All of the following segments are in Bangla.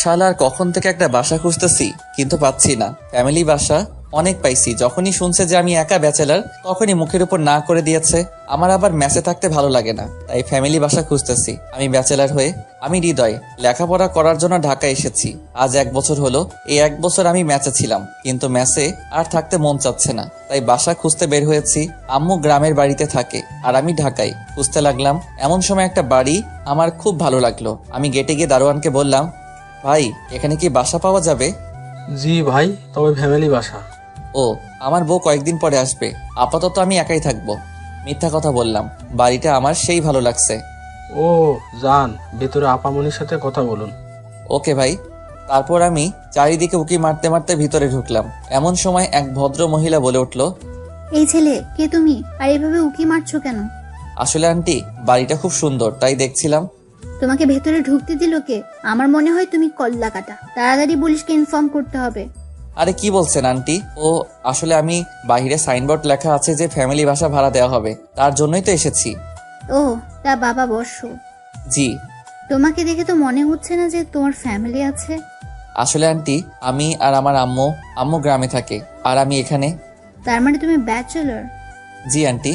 শালার কখন থেকে একটা বাসা খুঁজতেছি কিন্তু পাচ্ছি না। ফ্যামিলি বাসা অনেক পাইছি, যখনই শুনছে যে আমি একা ব্যাচেলার তখনই মুখের উপর না করে দিয়েছে। আমার আবার মেসে থাকতে ভালো লাগে না, তাই ফ্যামিলি বাসা খুঁজতেছি। আমি ব্যাচেলার হয়ে আমি হৃদয় লেখাপড়া করার জন্য ঢাকা এসেছি। আজ 1 বছর হলো। এই 1 বছর আমি ম্যাচে ছিলাম, কিন্তু ম্যাচে আর থাকতে মন চাচ্ছে না, তাই বাসা খুঁজতে বের হয়েছি। আম্মু গ্রামের বাড়িতে থাকে আর আমি ঢাকায়। খুঁজতে লাগলাম, এমন সময় একটা বাড়ি আমার খুব ভালো লাগলো। আমি গেটে গিয়ে দারোয়ানকে বললাম, ভাই এখানে কি বাসা পাওয়া যাবে? জি ভাই, তবে ফ্যামিলি বাসা। ও, আমার বউ কয়েকদিন পরে আসবে, আপাতত আমি একাই থাকবো। মিথ্যা কথা বললাম, বাড়িটা আমার সেই ভালো লাগছে। ও যান, ভেতরে আপামনির সাথে কথা বলুন। ওকে ভাই। তারপর আমি চারিদিকে উকি মারতে মারতে ভিতরে ঢুকলাম। এমন সময় এক ভদ্র মহিলা বলে উঠল, এই ছেলে কে তুমি, আর এভাবে উকি মারছো কেন? আসলে আন্টি বাড়িটা খুব সুন্দর তাই দেখছিলাম। তোমাকে ভেতরে ঢুকতে দিল কে? আমার মনে হয় তুমি কল্লা কাটা। তাড়াতাড়ি পুলিশকে ইনফর্ম করতে হবে। আরে কি বলছেন আন্টি? ও আসলে আমি বাইরে সাইনবোর্ড লেখা আছে যে ফ্যামিলি বাসা ভাড়া দেওয়া হবে, তার জন্যই তো এসেছি। ও, তা বাবা বসো। জি। তোমাকে দেখে তো মনে হচ্ছে না যে তোমার ফ্যামিলি আছে। আসলে আন্টি আমি আর আমার আম্মু আম্মু গ্রামে থাকে আর আমি এখানে। তার মানে তুমি ব্যাচেলর? জি আন্টি।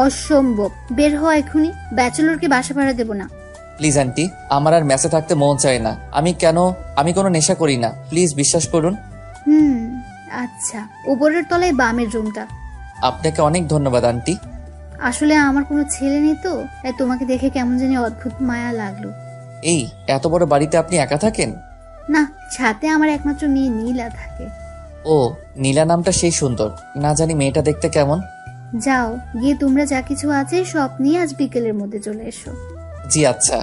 অসম্ভব, বের হও এখনই। ব্যাচেলরকে বাসা ভাড়া দেবো না। প্লিজ আন্টি, আমার আর মেসে থাকতে মন চায় না। আমি কোনো নেশা করি না, প্লিজ বিশ্বাস করুন। হুম, আচ্ছা, উপরের তলায় বামের রুমটা। আপনাকে অনেক ধন্যবাদ আন্টি। আসলে আমার কোনো ছেলে নেই তো, তাই তোমাকে দেখে কেমন জানি অদ্ভুত মায়া লাগলো। এই এত বড় বাড়িতে আপনি একা থাকেন? না, সাথে আমার একমাত্র মেয়ে নীলা থাকে। ও, নীলা নামটা সেই সুন্দর। না জানি মেয়েটা দেখতে কেমন। যাও গিয়ে তোমরা যা কিছু আছে সব নিয়ে আজ বিকেলের মধ্যে চলে এসো। জি আচ্ছা।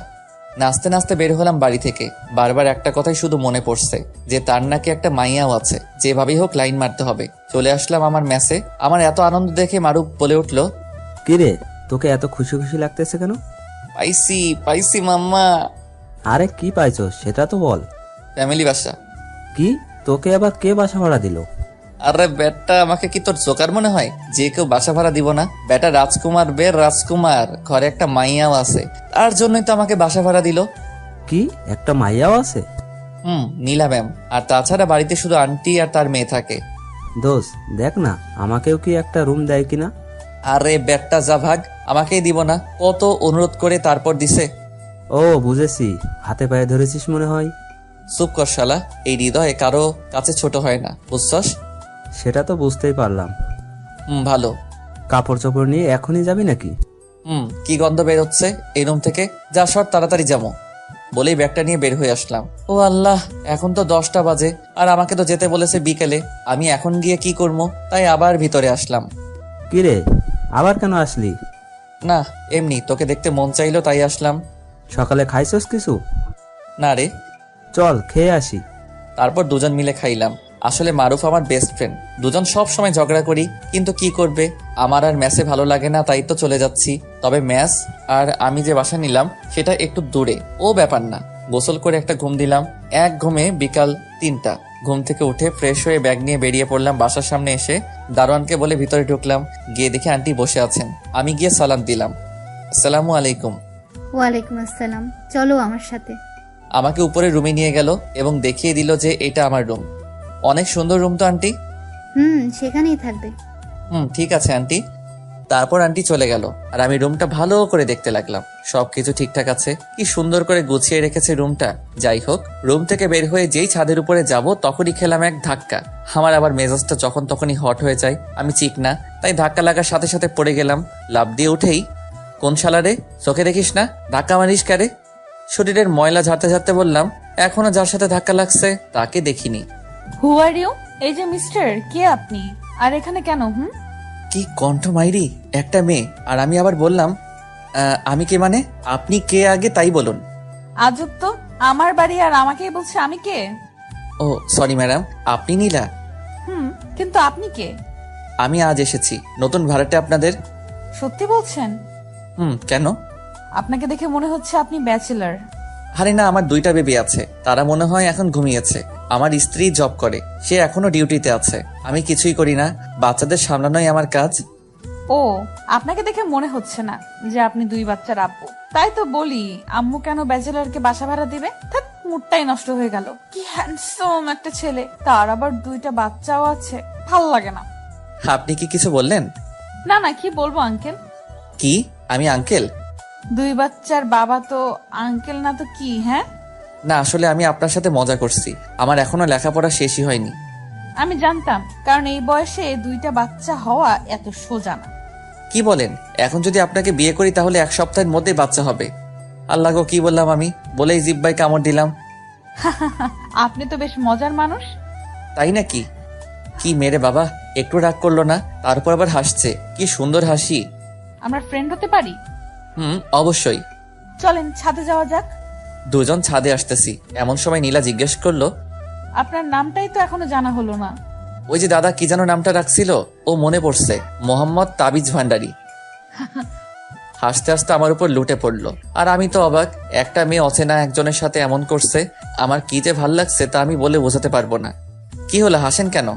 নাচতে নাচতে বের হলাম বাড়ি থেকে। বারবার একটা কথাই শুধু মনে পড়ছে, যে তার নাকি একটা মাইয়াও আছে, যেভাবেই হোক লাইন মারতে হবে। চলে আসলাম আমার মেসে। আমার এত আনন্দ দেখে মারুফ বলে উঠল, কিরে, তোকে এত খুশি খুশি লাগতেছে কেন? পাইছি পাইছি মাম্মা। আরে কি পাইছো সেটা তো বল। ফ্যামিলি বাসা। কি, তোকে আবার কে বাসা ভাড়া দিল? আরে বেটা, আমাকে কি তোর জোকার মনে হয় যে কেউ বাসা ভাড়া দিব না? বেটা রাজকুমার, রাজকুমার, ঘরে একটা মাইয়াও আছে, তার জন্যই তো আমাকে বাসা ভাড়া দিল। কি, একটা মাইয়াও আছে? নীলা ম্যাম। আর তাছাড়া বাড়িতে শুধু আন্টি আর তার মেয়ে থাকে। দোস্ত দেখ না, আমাকেও কি একটা রুম দেয় কিনা? আরে বেটা যা ভাগ, আমাকেই দিব না? কত অনুরোধ করে তারপর দিছে। ও বুঝেছি, হাতে পায়ে ধরেছিস মনে হয়। চুপ কর শালা, এই হৃদয়ে কারো কাছে ছোট হয় না, বুঝছস? সেটা তো বুঝতেই পারলাম। ভালো। কাপড় চোপড় নিয়ে এখনই যাবি নাকি? কি গন্ধ বের হচ্ছে এই রুম থেকে। যা সর, তাড়াতাড়ি যাবো। বলেই ব্যাগটা নিয়ে বের হয়ে আসলাম। ও আল্লাহ, এখন তো 10টা বাজে, আর আমাকে তো যেতে বলেছে বিকেলে। আমি এখন গিয়ে কি করবো, তাই আবার ভিতরে আসলাম। কিরে, আবার কেন আসলি? না, এমনি তোকে দেখতে মন চাইলো তাই আসলাম। সকালে খাইছস কিছু? না রে। চল খেয়ে আসি। তারপর দুজন মিলে খাইলাম। আসলে মারুফ আমার বেস্ট ফ্রেন্ড, দুজন সব সময় ঝগড়া করি, কিন্তু কি করবে, আমার আর ম্যাচে ভালো লাগে না, তাই তো চলে যাচ্ছি। তবে ম্যাচ আর আমি যে বাসা নিলাম সেটা একটু দূরে, ও ব্যাপার না। গোসল করে একটা ঘুম দিলাম। এক ঘুমে বিকাল 3টা। ঘুম থেকে উঠে ফ্রেশ হয়ে ব্যাগ নিয়ে বেরিয়ে পড়লাম। বাসার সামনে এসে দারোয়ানকে বলে ভিতরে ঢুকলাম। গিয়ে দেখি আন্টি বসে আছেন। আমি গিয়ে সালাম দিলাম, আসসালামু আলাইকুম। ওয়ালাইকুম আসসালাম, চলো আমার সাথে। আমাকে উপরে রুমে নিয়ে গেল এবং দেখিয়ে দিল যে এটা আমার রুম। অনেক সুন্দর রুম তো আন্টি? সেখানেই থাকবে। ঠিক আছে আন্টি। তারপর আন্টি চলে গেল আর আমি রুমটা ভালো করে দেখতে লাগলাম। সবকিছু ঠিকঠাক আছে, কি সুন্দর করে গুছিয়ে রেখেছে রুমটা। যাই হোক, রুম থেকে বের হয়ে যেই ছাদের উপরে যাব তখনই খেলাম এক ধাক্কা। আমার আবার মেজাজটা যখন তখনই হট হয়ে যায়, আমি চিক না, তাই ধাক্কা লাগার সাথে সাথে পড়ে গেলাম। লাফ দিয়ে উঠেই, কোন শালারে, চোখে দেখিস না, ধাক্কা মারিস কারে? শরীরের ময়লা ঝাড়তে ঝাড়তে বললাম, এখনো যার সাথে ধাক্কা লাগছে তাকে দেখিনি। হু আর ইউ? এই যে মিস্টার, কে আপনি? আর এখানে কেন? কি কণ্ঠ মাইরি, একটা মেয়ে, আর আমি আবার বললাম, আমি কে মানে? আপনি কে আগে তাই বলুন। আজব তো, আমার বাড়ি আর আমাকেই বলছে আমি কে? ও সরি ম্যাডাম, আপনি নীলা? কিন্তু আপনি কে? আমি আজ এসেছি নতুন ভাড়াটে আপনাদের। সত্যি বলছেন? কেন? আপনাকে দেখে মনে হচ্ছে আপনি ব্যাচেলার। আরে না, আমার 2টা বেবি আছে, তারা মনে হয় এখন ঘুমিয়েছে। আমার স্ত্রী জব করে, সে এখনো ডিউটিতে আছে। আমি কিছুই করি না, বাচ্চাদের সামলানোই আমার কাজ। ও, আপনাকে দেখে মনে হচ্ছে না যে আপনি 2 বাচ্চার আব্বু। তাই তো বলি, আম্মু কেন ব্যাচেলারকে বাসা ভাড়া দিবে? ধ্যাৎ, মুডটাই নষ্ট হয়ে গেল। কি হ্যান্ডসাম একটা ছেলে, তার আবার 2টা বাচ্চাও আছে। ভাল লাগে না। আপনি কি কিছু বললেন? না না, কি বলবো আঙ্কেল। কি আমি আঙ্কেল? 2 বাচ্চার বাবা তো আঙ্কেল না তো কি? হ্যাঁ, না আসলে আমি আপনার সাথে মজা করছি। আমার এখনো লেখাপড়া শেষই হয়নি। আমি জানতাম, কারণ এই বয়সে 2টা বাচ্চা হওয়া এত সোজা না। কি বলেন? এখন যদি আপনাকে বিয়ে করি তাহলে 1 সপ্তাহের মধ্যেই বাচ্চা হবে। আল্লাহ গো, কি বললাম আমি! বলেই জিব্বাই কামড় দিলাম। আপনি তো বেশ মজার মানুষ। তাই নাকি? কি মেরে বাবা, একটু রাগ করলো না, তারপর আবার হাসছে। কি সুন্দর হাসি। আমরা ফ্রেন্ড হতে পারি? অবশ্যই। চলেন ছাদে যাওয়া যাক। দুজন ছাদে আসতেছি এমন সময় নীলা জিজ্ঞেস করলো, আপনার নামটাই তো এখনো জানা হলো না। ওই যে দাদা কি যেন নামটা রাখছিল, ও মনে পড়ছে, মোহাম্মদ তাবিজ ভান্ডারী। হাসতে হাসতে আমার উপর লুটে পড়লো। আর আমি তো অবাক, একটা মেয়ে অচেনা একজনের সাথে এমন করছে। আমার কি যে ভাল লাগছে তা আমি বলে বোঝাতে পারবো না। কি হলো, হাসেন কেন?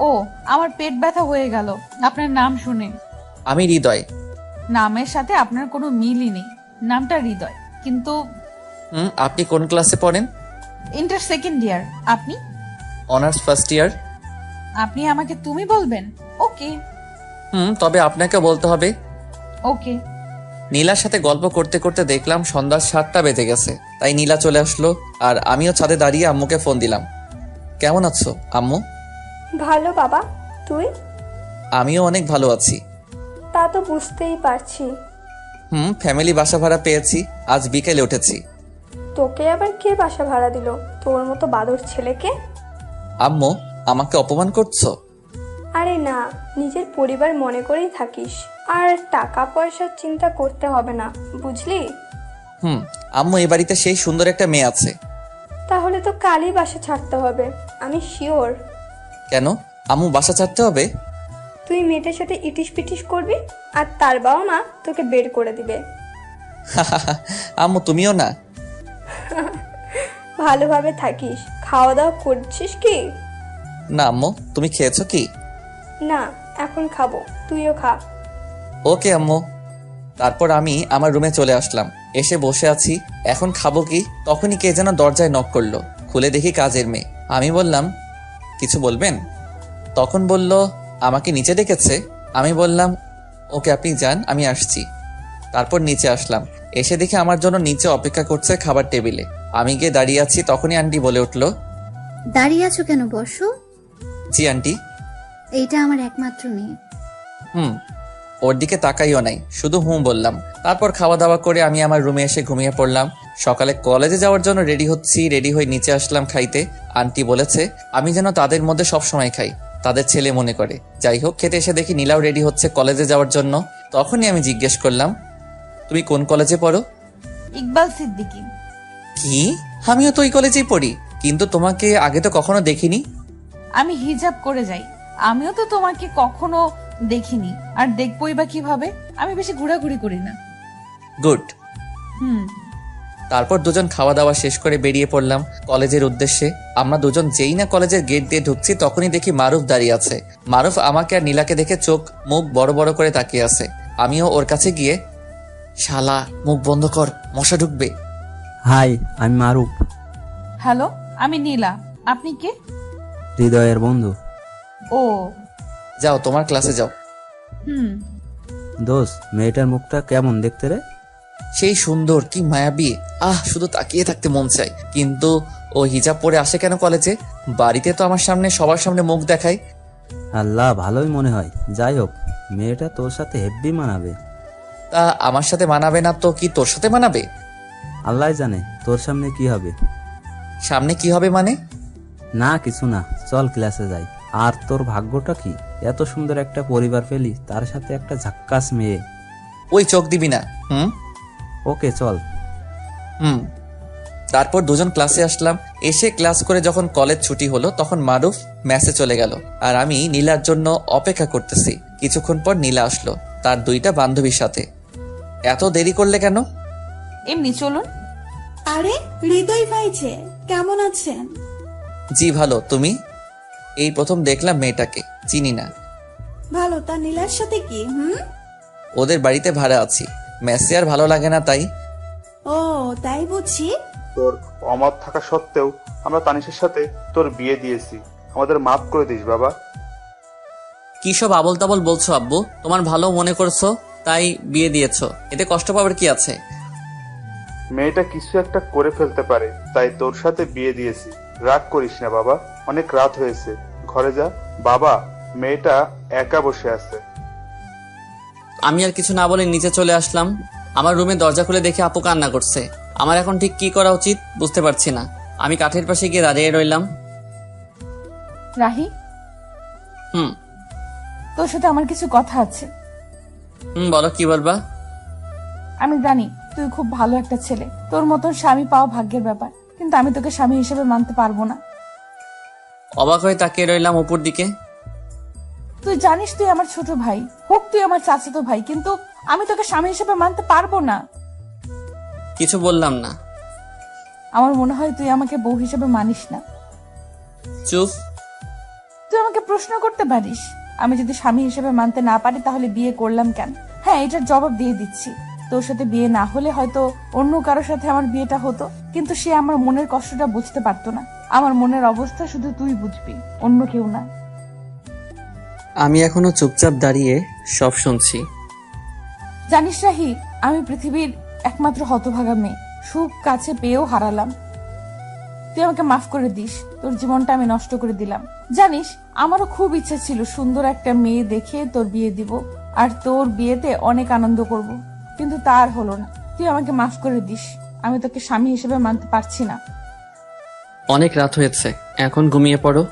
ও, আমার পেট ব্যথা হয়ে গেল আপনার নাম শুনে। আমি হৃদয়। নামের সাথে আপনার কোনো মিলই নেই। নামটা হৃদয়, কিন্তু আপনি কোন ক্লাসে পড়েন? Inter second year. আপনি? Honours first year. আপনি আমাকে তুমি বলবেন? ওকে তবে আপনাকে বলতে হবে। ওকে। নীলার সাথে গল্প করতে করতে দেখলাম সন্ধ্যা 7টা বেজে গেছে, তাই নীলা চলে আসলো। আর আমিও ছাদে দাঁড়িয়ে আম্মুকে ফোন দিলাম। কেমন আছো আম্মু? ভালো বাবা, তুই? আমিও অনেক ভালো আছি। তা তো বুঝতেই পারছি। ফ্যামিলি বাসা ভাড়া পেয়েছি, আজ বিকেলে উঠেছি। তোকে আবার কে বাসা ভাড়া দিল, তোর মতো বাদর ছেলেকে? আম্মু, আমাকে অপমান করছো? আরে না, নিজের পরিবার মনে করেই থাকিস। আর টাকা পয়সার চিন্তা করতে হবে না, বুঝলি? আম্মু, এই বাড়িতে সেই সুন্দর একটা মেয়ে আছে। তাহলে তো কালই বাসা ছাড়তে হবে, আমি শিওর। কেন আম্মু, বাসা ছাড়তে হবে? তুই মেয়েটার সাথে ইটিস পিটিস করবি, আর তার বাবা মা তোকে বের করে দিবে। আম্মু, তুমিও না? ভালোভাবে থাকিস। খাওয়া দাওয়া করছিস কি? না আম্মু, তুমি খেয়েছো কি? না, এখন খাবো, তুইও খা। ওকে আম্মু। তারপর আমি আমার রুমে চলে আসলাম, এসে বসে আছি। এখন খাবো কি, তখনই কে যেন দরজায় নক করলো। খুলে দেখি কাজের মেয়ে। আমি বললাম, কিছু বলবেন? তখন বলল, আমাকে নিচে ডেকেছে। আমি বললাম, ওকে আপনি যান, আমি আসছি। তারপর নিচে আসলাম, এসে দেখি আমার জন্য নিচে অপেক্ষা করছে খাবার টেবিলে। আমি গিয়ে দাঁড়িয়ে আছি, তখনই আন্টি বলে উঠলো, দাঁড়িয়ে আছো কেন, বসো। জি আন্টি। এইটা আমার একমাত্র মেয়ে। ওর দিকে তাকাইও নাই, শুধু বললাম। তারপর খাওয়া দাওয়া করে আমি আমার রুমে এসে ঘুমিয়ে পড়লাম। সকালে কলেজে যাওয়ার জন্য রেডি হচ্ছি, রেডি হয়ে নিচে আসলাম খাইতে। আন্টি বলেছে আমি যেন তাদের মধ্যে সব সময় খাই, তাদের ছেলে মনে করে। যাই হোক, খেতে এসে দেখি নীলাও রেডি হচ্ছে কলেজে যাওয়ার জন্য। তখনই আমি জিজ্ঞেস করলাম, তুমি কোন কলেজে পড়ো? ইকবাল সিদ্দিকী। কি? আমিও তো ওই কলেজেই পড়ি, কিন্তু তোমাকে আগে তো কখনো দেখিনি। আমি হিজাব করে যাই, আমিও তো তোমাকে কখনো দেখিনি, আর দেখবই বা কিভাবে? আমি বেশি ঘোরাঘুরি করি না। গুড। হুম। তারপর দুজন খাওয়া দাওয়া শেষ করে বেরিয়ে পড়লাম কলেজের উদ্দেশ্যে। আমরা দুজন যেই না কলেজের গেট দিয়ে ঢুকছি, তখনই দেখি মারুফ দাঁড়িয়ে আছে। মারুফ আমাকে আর নীলাকে দেখে চোখ মুখ বড় বড় করে তাকিয়ে আছে। আমিও ওর কাছে গিয়ে, শালা মুখ বন্ধ কর, মশা ঢুকবে। হাই, আমি মারুফ, হ্যালো, আমি নীলা। আপনি কে? হৃদয়ের বন্ধু। ও। যাও তোমার ক্লাসে যাও। হুম। দোস্ত, মেয়েটার মুখটা কেমন দেখতে রে? সেই সুন্দর, কি মায়াবী। শুধু তাকিয়ে থাকতে মন চাই। কিন্তু ও হিজাব পরে আসে কেন কলেজে? বাড়িতে তো আমার সামনে সবার সামনে মুখ দেখায়। আল্লাহ, ভালোই মনে হয়। যাই হোক, মেয়েটা তোর সাথে হেব্বি মানাবে। তা আমার সাথে মানাবে না তো কি তোর সাথে মানাবে? আল্লাহ জানে তোর সামনে কি হবে। সামনে কি হবে মানে? না কিছু না, চল ক্লাসে যাই। আর তোর ভাগ্যটা কি, এত সুন্দর একটা পরিবার পেলি, তার সাথে একটা ঝাক্কাস মেয়ে। ওই চোখ দিবি না। ওকে চল। তারপর দুজন ক্লাসে আসলাম। এসে ক্লাস করে যখন কলেজ ছুটি হলো, তখন মারুফ ম্যাসে চলে গেল। আর আমি নীলার জন্য অপেক্ষা করতেছি। কিছুক্ষণ পর নীলা আসলো তার 2টা বান্ধবীর সাথে। এত দেরি করলে কেন? এমনি চলুন। আরে হৃদয় ভাই যে, কেমন আছেন? জি ভালো, তুমি? এই প্রথম দেখলাম মেয়েটাকে, চিনি না। ভালো। তা নীলার সাথে কি? ওদের বাড়িতে ভাড়া আছি, মেসে আর ভালো লাগে না তাই। ও তাই বুঝি। তোর অমত থাকা সত্ত্বেও আমরা তানিশের সাথে তোর বিয়ে দিয়েছি, আমাদের মাফ করে দিস বাবা। কি সব আবল তাবল বলছো আব্বু? তোমার ভালো মনে করছো তাই বিয়ে দিয়েছো, এতে কষ্ট পাবার কি আছে? মেয়েটা কিছু একটা করে ফেলতে পারে, তাই তোর সাথে বিয়ে দিয়েছি। রাগ করিস না বাবা, অনেক রাত হয়েছে, ঘরে যা। বাবা, মেয়েটা একা বসে আছে। আমি আর কিছু না বলে নিচে চলে আসলাম। আমার রুমে দরজা খুলে দেখে আপু কান্না করছে। আমার এখন ঠিক কি করা উচিত বুঝতে পারছি না। আমি কাঠের পাশে গিয়ে দাঁড়িয়ে রইলাম। রাহি, হুম তোর সাথে আমার কিছু কথা আছে। বলো, কি বলবা? আমি জানি তুই খুব ভালো একটা ছেলে, তোর মতন স্বামী পাওয়া ভাগ্যের ব্যাপার, কিন্তু আমি তোকে স্বামী হিসেবে মানতে পারবো না। অবাক হয়ে তাকিয়ে রইলাম উপর দিকে। তুই জানিস তুই আমার ছোট ভাই, হোক তুই আমার চাচাতো ভাই, কিন্তু আমি তোকে স্বামী হিসেবে মানতে পারবো না। কিছু বললাম না। আমার মনে হয় তুই আমাকে বউ হিসেবে মানিস না। চুপ। তুই আমাকে প্রশ্ন করতে পারিস, আমি যদি স্বামী হিসেবে মানতে না পারি তাহলে বিয়ে করলাম কেন? হ্যাঁ, এটার জবাব দিয়ে দিচ্ছি। তোর সাথে বিয়ে না হলে হয়তো অন্য কারোর সাথে আমার বিয়েটা হতো, কিন্তু সে আমার মনের কষ্টটা বুঝতে পারতো না। আমার মনের অবস্থা শুধু তুই বুঝবি, অন্য কেউ না। আমি এখনো চুপচাপ দাঁড়িয়ে সব শুনছি। জানিস রাহি, আমি পৃথিবীর একমাত্র হতভাগা মেয়ে, সুখ কাছে পেয়েও হারালাম। তুই আমাকে মাফ করে দিস, তোর জীবনটা আমি নষ্ট করে দিলাম। জানিস, আমারও খুব ইচ্ছা ছিল সুন্দর একটা মেয়ে দেখে তোর বিয়ে দিব, আর তোর বিয়েতে অনেক আনন্দ করব, কিন্তু তার হলো না। তুই আমাকে মাফ করে দিস, আমি তোকে স্বামী হিসেবে মানতে পারছি না। অনেক রাত হয়েছে, এখন ঘুমিয়ে পড়ো।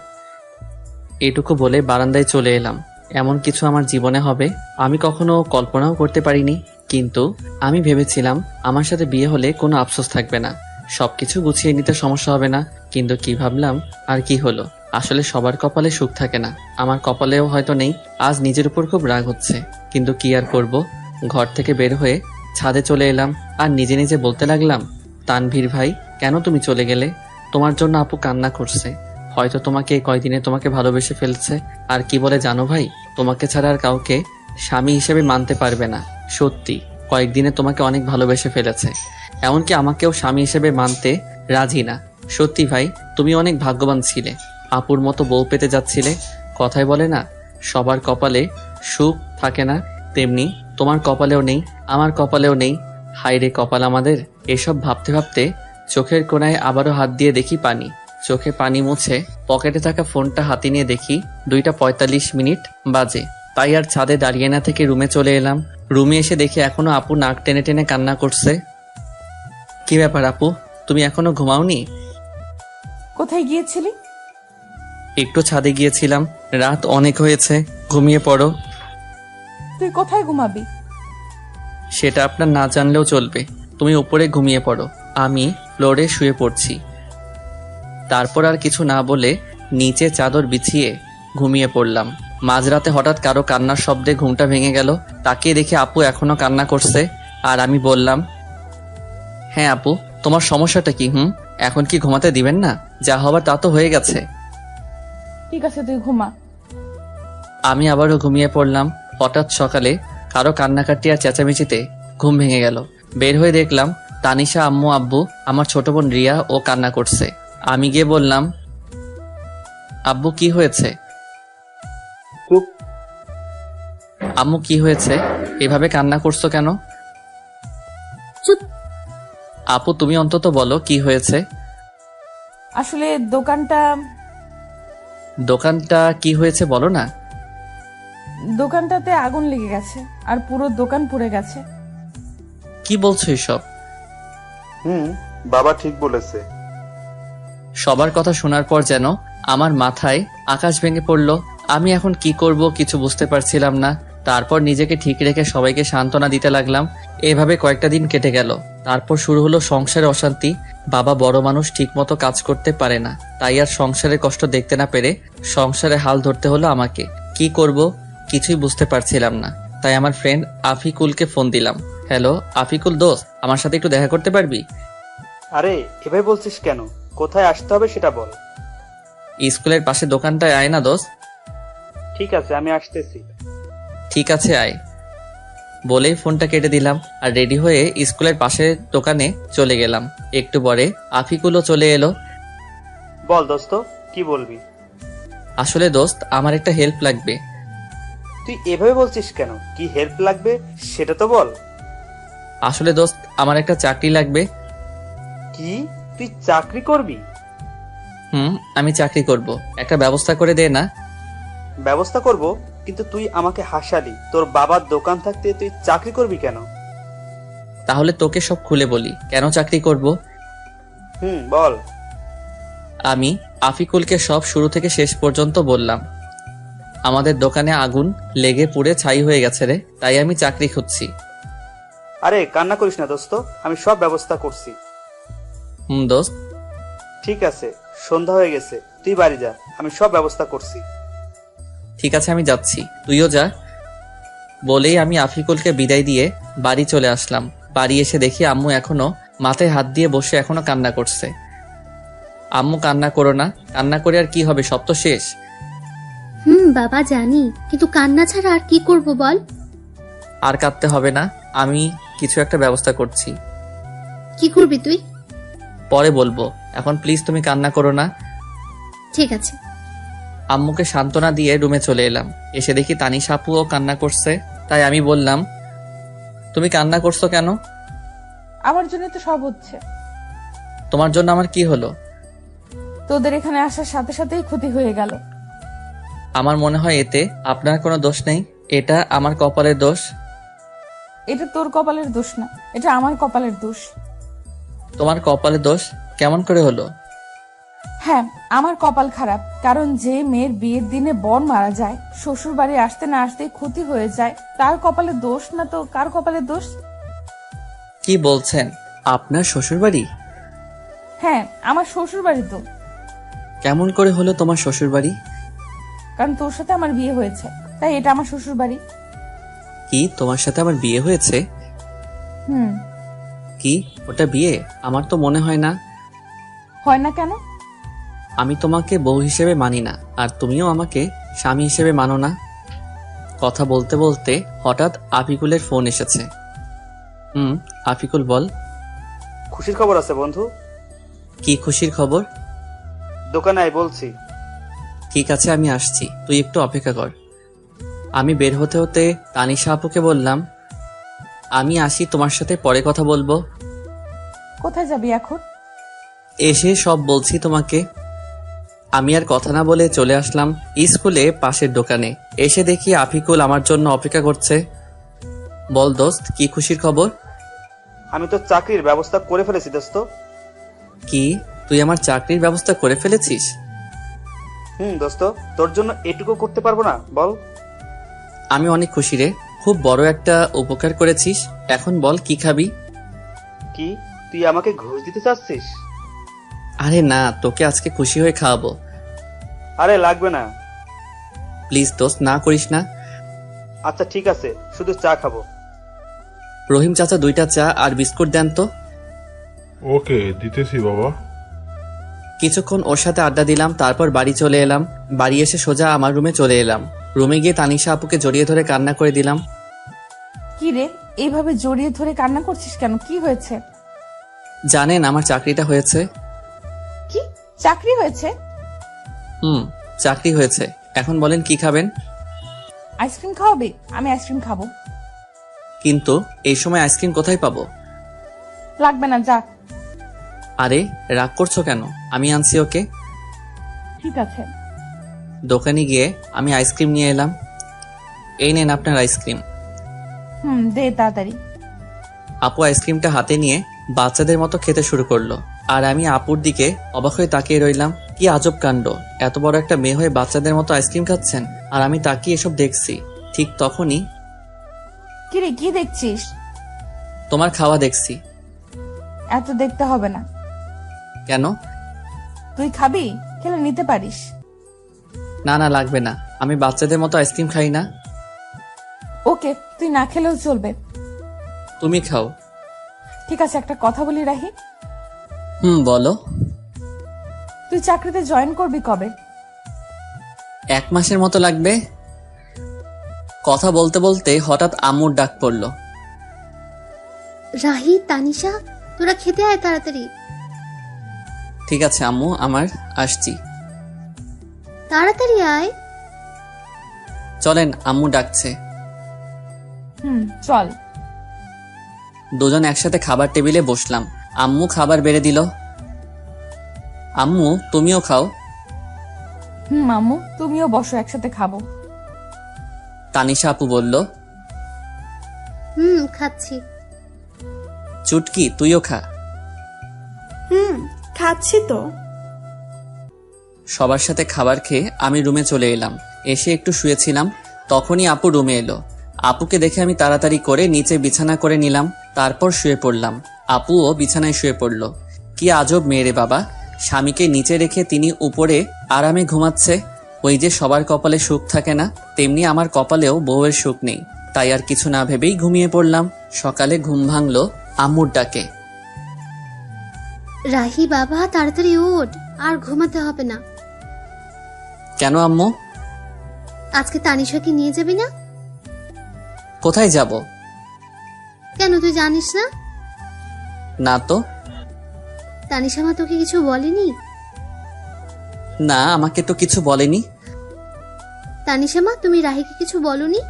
এটুকু বলে বারান্দায় চলে এলাম। এমন কিছু আমার জীবনে হবে আমি কখনো কল্পনাও করতে পারিনি। কিন্তু আমি ভেবেছিলাম আমার সাথে বিয়ে হলে কোনো আফসোস থাকবে না, সবকিছু গুছিয়ে নিতে সমস্যা হবে না। কিন্তু কি ভাবলাম আর কি হলো। আসলে সবার কপালে সুখ থাকে না, আমার কপালেও হয়তো নেই। আজ নিজের উপর খুব রাগ হচ্ছে, কিন্তু কি আর করব। ঘর থেকে বের হয়ে ছাদে চলে এলাম আর নিজে নিজে বলতে লাগলাম, তানভীর ভাই, কেন তুমি চলে গেলে? তোমার জন্য আপু কান্না করছে, হয়তো তোমাকে এই কয়দিনে তোমাকে ভালোবেসে ফেলছে। আর কি বলে জানো ভাই, তোমাকে ছাড়া আর কাউকে স্বামী হিসেবে মানতে পারবে না। সত্যি, কয়েকদিনে তোমাকে অনেক ভালোবেসে ফেলেছে, এমনকি আমাকেও স্বামী হিসেবে মানতে রাজি না। সত্যি ভাই, তুমি অনেক ভাগ্যবান ছিলে, আপুর মতো বউ পেতে যাচ্ছিলে। কথায় বলে না, সবার কপালে সুখ থাকে না, তেমনি তোমার কপালেও নেই, আমার কপালেও নেই। হায়রে কপাল আমাদের। এসব ভাবতে ভাবতে চোখের কোণায় আবারও হাত দিয়ে দেখি পানি। চোখে পানি মুছে পকেটে থাকা ফোনটা হাতে নিয়ে দেখি 2:45 বাজে। তাই আর ছাদে দাঁড়িয়ে না থেকে রুমে চলে এলাম। রুমে এসে দেখি এখনো আপু নাক টেনে টেনে কান্না করছে। কি ব্যাপার আপু, তুমি এখনো ঘুমাওনি? কোথায় গিয়েছিলি? একটু ছাদে গিয়েছিলাম, রাত অনেক হয়েছে, ঘুমিয়ে পড়ো। তুই কোথায় ঘুমাবি? সেটা আপনার না জানলেও চলবে, তুমি উপরে ঘুমিয়ে পড়ো, আমি ফ্লোরে শুয়ে পড়ছি। তারপর আর কিছু না বলে নিচে চাদর বিছিয়ে ঘুমিয়ে পড়লাম। মাঝরাতে হঠাৎ কারো কান্নার শব্দে ঘুমটা ভেঙে গেল। তাকিয়ে দেখে আপু এখনো কান্না করছে। আর আমি বললাম, হ্যাঁ আপু, তোমার সমস্যাটা কি? এখন কি ঘুমাতে দিবেন না? যা হবার তা তো হয়ে গেছে। ঠিক আছে, তুই ঘুমা। আমি আবারও ঘুমিয়ে পড়লাম। হঠাৎ সকালে কারো কান্নাকাটি আর চেঁচামেচিতে ঘুম ভেঙে গেল। বের হয়ে দেখলাম তানিশা, আম্মু, আব্বু, আমার ছোট বোন রিয়া ও কান্না করছে। আমি গিয়ে বললাম, আব্বু কি হয়েছে? চুপ। আম্মু কি হয়েছে, এভাবে কান্না করছো কেন? চুপ। আপু তুমি অন্তত বলো কি হয়েছে। আসলে দোকানটা কি হয়েছে বলো না। দোকানটাতে আগুন লেগে গেছে আর পুরো দোকান পুড়ে গেছে। কি বলছো এসব? বাবা ঠিক বলেছে। সবার কথা শোনার পর যেন আমার মাথায় আকাশ ভেঙে পড়লো। আমি এখন কি করব কিছু বুঝতে পারছিলাম না। তারপর নিজেকে ঠিক রেখে সবাইকে সান্ত্বনা দিতে লাগলাম। এভাবে কয়েকটা দিন কেটে গেল। তারপর শুরু হলো সংসারে অশান্তি। বাবা বড় মানুষ, ঠিক মতো কাজ করতে পারে না, তাই আর সংসারের কষ্ট দেখতে না পেরে সংসারে হাল ধরতে হলো আমাকে। কি করব কিছুই বুঝতে পারছিলাম না। তাই আমার ফ্রেন্ড আফিকুলকে ফোন দিলাম। হ্যালো আফিকুল দোস্ত, আমার সাথে একটু দেখা করতে পারবি? আরে এভাবে বলছিস কেন? কোথায় আসতে হবে সেটা বল। স্কুলের পাশে দোকানটায় আয় না দোস্ত। ঠিক আছে, আমি আসতেছি। ঠিক আছে আয়। বলেই ফোনটা কেটে দিলাম আর রেডি হয়ে স্কুলের পাশের দোকানে চলে গেলাম। একটু পরে আফিকুলও চলে এলো। বল দোস্ত, কি বলবি? আসলে দোস্ত, আমার একটা হেল্প লাগবে। তুই এভাবে বলছিস কেন? কি হেল্প লাগবে সেটা তো বল। আসলে দোস্ত, আমার একটা চাকরি লাগবে। কি, তুই চাকরি করবি? আমি চাকরি করব, একটা ব্যবস্থা করে দে না। ব্যবস্থা করব, কিন্তু তুই আমাকে হাসালি। তোর বাবার দোকান থাকতে তুই চাকরি করবি কেন? তাহলে তোকে সব খুলে বলি কেন চাকরি করব। বল। আমি আফিকুলকে সব শুরু থেকে শেষ পর্যন্ত বললাম। আমাদের দোকানে আগুন লেগে পুড়ে ছাই হয়ে গেছে রে, তাই আমি চাকরি খুঁজছি। আরে কান্না করিস না দোস্ত, আমি সব ব্যবস্থা করছি। দোস্ত। ঠিক আছে, সন্ধ্যা হয়ে গেছে, তুই বাড়ি যা, আমি সব ব্যবস্থা করছি। ঠিক আছে, আমি যাচ্ছি, তুইও যা। বলেই আমি আফিকুলকে বিদায় দিয়ে বাড়ি চলে আসলাম। বাড়ি এসে দেখি আম্মু এখনো মাথায় হাত দিয়ে বসে এখনো কান্না করছে। আম্মু, কান্না করো না, কান্না করে আর কি হবে, সব তো শেষ। বাবা জানি, কিন্তু কান্না ছাড়া আর কি করব বল। আর কাঁদতে হবে না, আমি কিছু একটা ব্যবস্থা করছি। কি করবি তুই? পরে বলবো, এখন প্লিজ তুমি কান্না করো না। ঠিক আছে। আম্মুকে সান্ত্বনা দিয়ে রুমে চলে এলাম। এসে দেখি তানিশা আপুও কান্না করছে। তাই আমি বললাম, তুমি কান্না করছো কেন? আমার জন্য তো সব হচ্ছে। তোমার জন্য আমার কি হলো? তোদের এখানে আসার সাথে সাথেই ক্ষতি হয়ে গেল। আমার মনে হয় এতে আপনার কোনো দোষ নেই, এটা আমার কপালের দোষ। এটা তোর কপালের দোষ না, এটা আমার কপালের দোষ। তোমার কপালের দোষ কেমন করে হলো? হ্যাঁ, আমার কপাল খারাপ, কারণ যে মেয়ের বিয়ের দিনে বর মারা যায়, শ্বশুর বাড়ি আসতে না আসতেই ক্ষতি হয়ে যায়, তার কপালের দোষ না তো কার কপালের দোষ? কি বলছেন? আপনার শ্বশুরবাড়ি? হ্যাঁ, আমার শ্বশুর বাড়ি তো। কেমন করে হলো তোমার শ্বশুরবাড়ি? কারণ তোর সাথে আমার বিয়ে হয়েছে, তাই এটা আমার শ্বশুর বাড়ি। কি, তোমার সাথে আমার বিয়ে হয়েছে? কি, ওটা বিয়ে? আমার তো মনে হয় না। হয় না কেন? আমি তোমাকে বউ হিসেবে মানি না, আর তুমিও আমাকে স্বামী হিসেবে মানো না। কথা বলতে বলতে হঠাৎ আফিকুলের ফোন এসেছে। আফিকুল, বল। খুশির খবর আছে বন্ধু। কি খুশির খবর? দোকানে আয় বলছি। ঠিক আছে, আমি আসছি, তুই একটু অপেক্ষা কর। আমি বের হতে হতে তানিশা আপুকে বললাম, আমি আসি, তোমার সাথে পরে কথা বলবো। কোথায় যাবি এখন? এসে সব বলছি তোমাকে। আমি আর কথা না বলে চলে আসলাম স্কুলে পাশের দোকানে। এসে দেখি আফিকুল আমার জন্য অপেক্ষা করছে। বল দোস্ত, কি খুশির খবর? আমি তো চাকরির ব্যবস্থা করে ফেলেছি দোস্ত। কি, তুই আমার চাকরির ব্যবস্থা করে ফেলেছিস? দোস্ত, তোর জন্য এটুকু করতে পারবো না বল? আমি অনেক খুশি রে, খুব বড় একটা উপকার করেছিস। এখন বল, কি খাবি? কি, তুই আমাকে ঘুষ দিতে চাচ্ছিস? আরে না, তোকে আজকে খুশি হয়ে খাওয়াবো। আরে লাগবে না। প্লিজ দোস্ত, না করিস না। আচ্ছা ঠিক আছে, শুধু চা খাবো। রহিম চাচা, 2টা চা আর বিস্কুট দেন তো। ওকে, দিতেছি বাবা। কিছুক্ষণ ওর সাথে আড্ডা দিলাম, তারপর বাড়ি চলে এলাম। বাড়ি এসে সোজা আমার রুমে চলে এলাম। রুমে গিয়ে তানিশা আপুকে জড়িয়ে ধরে কান্না করে দিলাম। কি রে, এইভাবে জড়িয়ে ধরে কান্না করছিস কেন? কি হয়েছে? জানেন, আমার চাকরিটা হয়েছে। কি, চাকরি হয়েছে? চাকরি হয়েছে। এখন বলেন কি খাবেন? আইসক্রিম খাওয়াবে? আমি আইসক্রিম খাবো। কিন্তু এই সময় আইসক্রিম কোথায় পাবো? লাগবে না, যা। আরে রাগ করছো কেন? আমি আনছি ওকে। ঠিক আছে। দোকানে গিয়ে আমি আইসক্রিম নিয়ে এলাম। এই নেন আপনার আইসক্রিম। দে তাড়াতাড়ি। আপু আইসক্রিমটা হাতে নিয়ে বাচ্চাদের মতো খেতে শুরু করলো, আর আমি আপুর দিকে অবাক হয়ে তাকিয়ে রইলাম। কি আজব কাণ্ড, এত বড় একটা মেয়ে হয়ে বাচ্চাদের মতো আইসক্রিম খাচ্ছেন, আর আমি তাকিয়ে এসব দেখছি। ঠিক তখনই, কি রে, কি দেখছিস? তোমার খাওয়া দেখছি। এত দেখতে হবে না। কেন? তুই খাবি? খেলে নিতে পারিস। না না, লাগবে না, আমি বাচ্চাদের মতো আইসক্রিম খাই না। ওকে, তুই না খেলেও চলবে। তুমি খাও। ঠিক আছে, একটা কথা বলি রাহি। বলো। তুই চাকরিতে জয়েন করবি কবে? 1 মাসের মতো লাগবে। কথা বলতে বলতে হঠাৎ আম্মুর ডাক পড়ল। রাহি, তানিশা, তোরা খেতে আয় তাড়াতাড়ি। ঠিক আছে আম্মু, আমার আসছি। তাড়াতাড়ি আয়। চলেন, আম্মু ডাকছে। চল। দুজন একসাথে খাবার টেবিলে বসলাম। আম্মু খাবার বেড়ে দিল। আম্মু, তুমিও খাও। মামু, তুমিও বসো, একসাথে খাবো। তানিশা আপু বলল। খাচ্ছি। চুটকি, তুইও খা। খাচ্ছি তো। সবার সাথে খাবার খেয়ে আমি রুমে চলে এলাম। এসে একটু শুয়েছিলাম, তখনই আপু রুমে এলো। আপুকে দেখে আমি তাড়াতাড়ি করে নিচে বিছানা করে নিলাম, তারপর শুয়ে পড়লাম। আপুও বিছানায় শুয়ে পড়ল। কি আজব মেয়ে রে বাবা, স্বামীকে নিচে রেখে তিনি উপরে আরামে ঘুমাচ্ছে। ওই যে সবার কপালে সুখ থাকে না, তেমনি আমার কপালেও বউয়ের সুখ নেই। তাই আর কিছু না ভেবেই ঘুমিয়ে পড়লাম। সকালে ঘুম ভাঙলো আম্মুর ডাকে। রাহি বাবা, তাড়াতাড়ি ওঠ, আর ঘুমাতে হবে না। কেন আম্মু? আজকে তানিশাকে নিয়ে যাবি না? কোথায় যাব? কেন, তুই জানিস না? না তো। তানিশা মা তোকে কিছু বলেনি? না, আমাকে তো কিছু বলেনি। তানিশা মা, তুমি রাহিকে কিছু বলনি?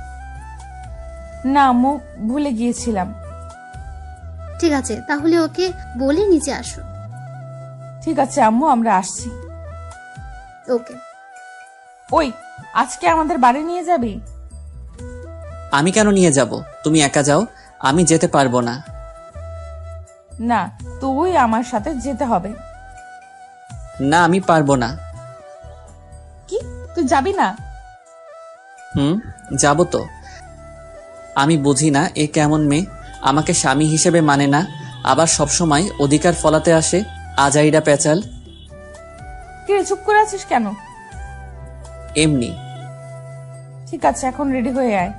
না আম্মু, ভুলে গিয়েছিলাম। ঠিক আছে, তাহলে ওকে বলে নিচে আসো। ঠিক আছে আম্মু, আমরা আসছি। ওকে। ওই, আজকে আমাদের বাড়ি নিয়ে যাবি? আমি কেন নিয়ে যাব? তুমি একা যাও, আমি যেতে পারবো না। না, তুই আমার সাথে যেতে হবে। না, আমি পারবো না। কি, তুই যাবি না? যাব তো। আমি বুঝি না এ কেমন মেয়ে, আমাকে স্বামী হিসেবে মানে না, আবার সবসময় অধিকার ফলাতে আসে। আজাইরা পেঁচাল। কি রে, চুপ করে আছিস কেন? এমনি। ঠিক আছে, এখন রেডি হয়ে আয়।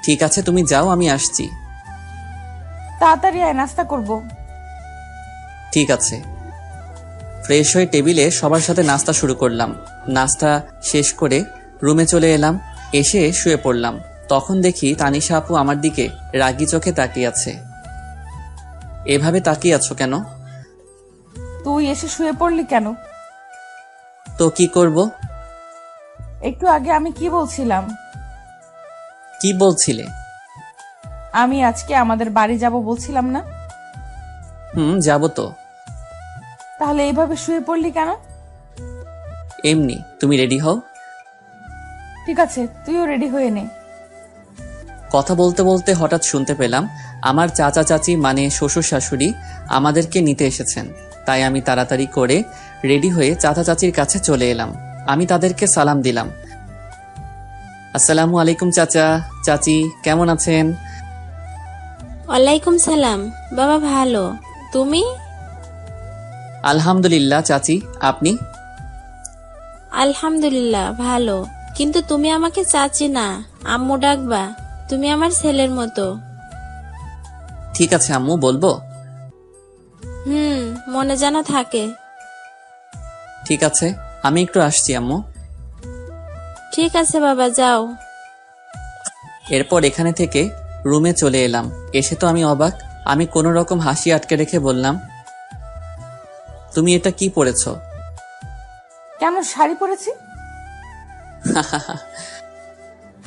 ঠিক আছে, তুমি যাও, আমি আসছি। তাড়াতাড়ি আয়, নাস্তা করব। ঠিক আছে। ফ্রেশ হয়ে টেবিলে সবার সাথে নাস্তা শুরু করলাম। নাস্তা শেষ করে রুমে চলে এলাম। এসে শুয়ে পড়লাম। তখন দেখি তানিশা আপু আমার দিকে রাগী চোখে তাকিয়ে আছে। এভাবে তাকিয়ে আছো কেন? তুই এসে শুয়ে পড়লি কেন? তো কি করব? একটু আগে আমি কি বলছিলাম? কি বলছিলে? আমি আজকে আমাদের বাড়ি যাব বলছিলাম না? যাব তো। তাহলে এইভাবে শুয়ে পড়লি কেন? এমনি। তুমি রেডি হও। ঠিক আছে, তুইও রেডি হয়ে নে। কথা বলতে বলতে হঠাৎ শুনতে পেলাম আমার চাচা চাচি মানে শ্বশুর শাশুড়ি আমাদেরকে নিতে এসেছেন। তাই আমি তাড়াতাড়ি করে রেডি হয়ে চাচা চাচির কাছে চলে এলাম। আমি তাদেরকে সালাম দিলাম। আসসালামু আলাইকুম চাচা চাচি, কেমন আছেন? ওয়ালাইকুম সালাম। বাবা ভালো, তুমি? আলহামদুলিল্লাহ চাচি, আপনি? আলহামদুলিল্লাহ ভালো, কিন্তু তুমি আমাকে চাচি না, আম্মু ডাকবা। তুমি আমার ছেলের মতো। ঠিক আছে আম্মু, বলবো। মনে যেন থাকে। ঠিক আছে, আমি একটু আসছি আম্মু। ঠিক আছে বাবা, যাও। এরপর এখানে থেকে রুমে চলে এলাম। এসে তো আমি অবাক। আমি কোনো রকম হাসি আটকে রেখে বললাম, তুমি এটা কি পরেছ? কেন, শাড়ি পরেছি।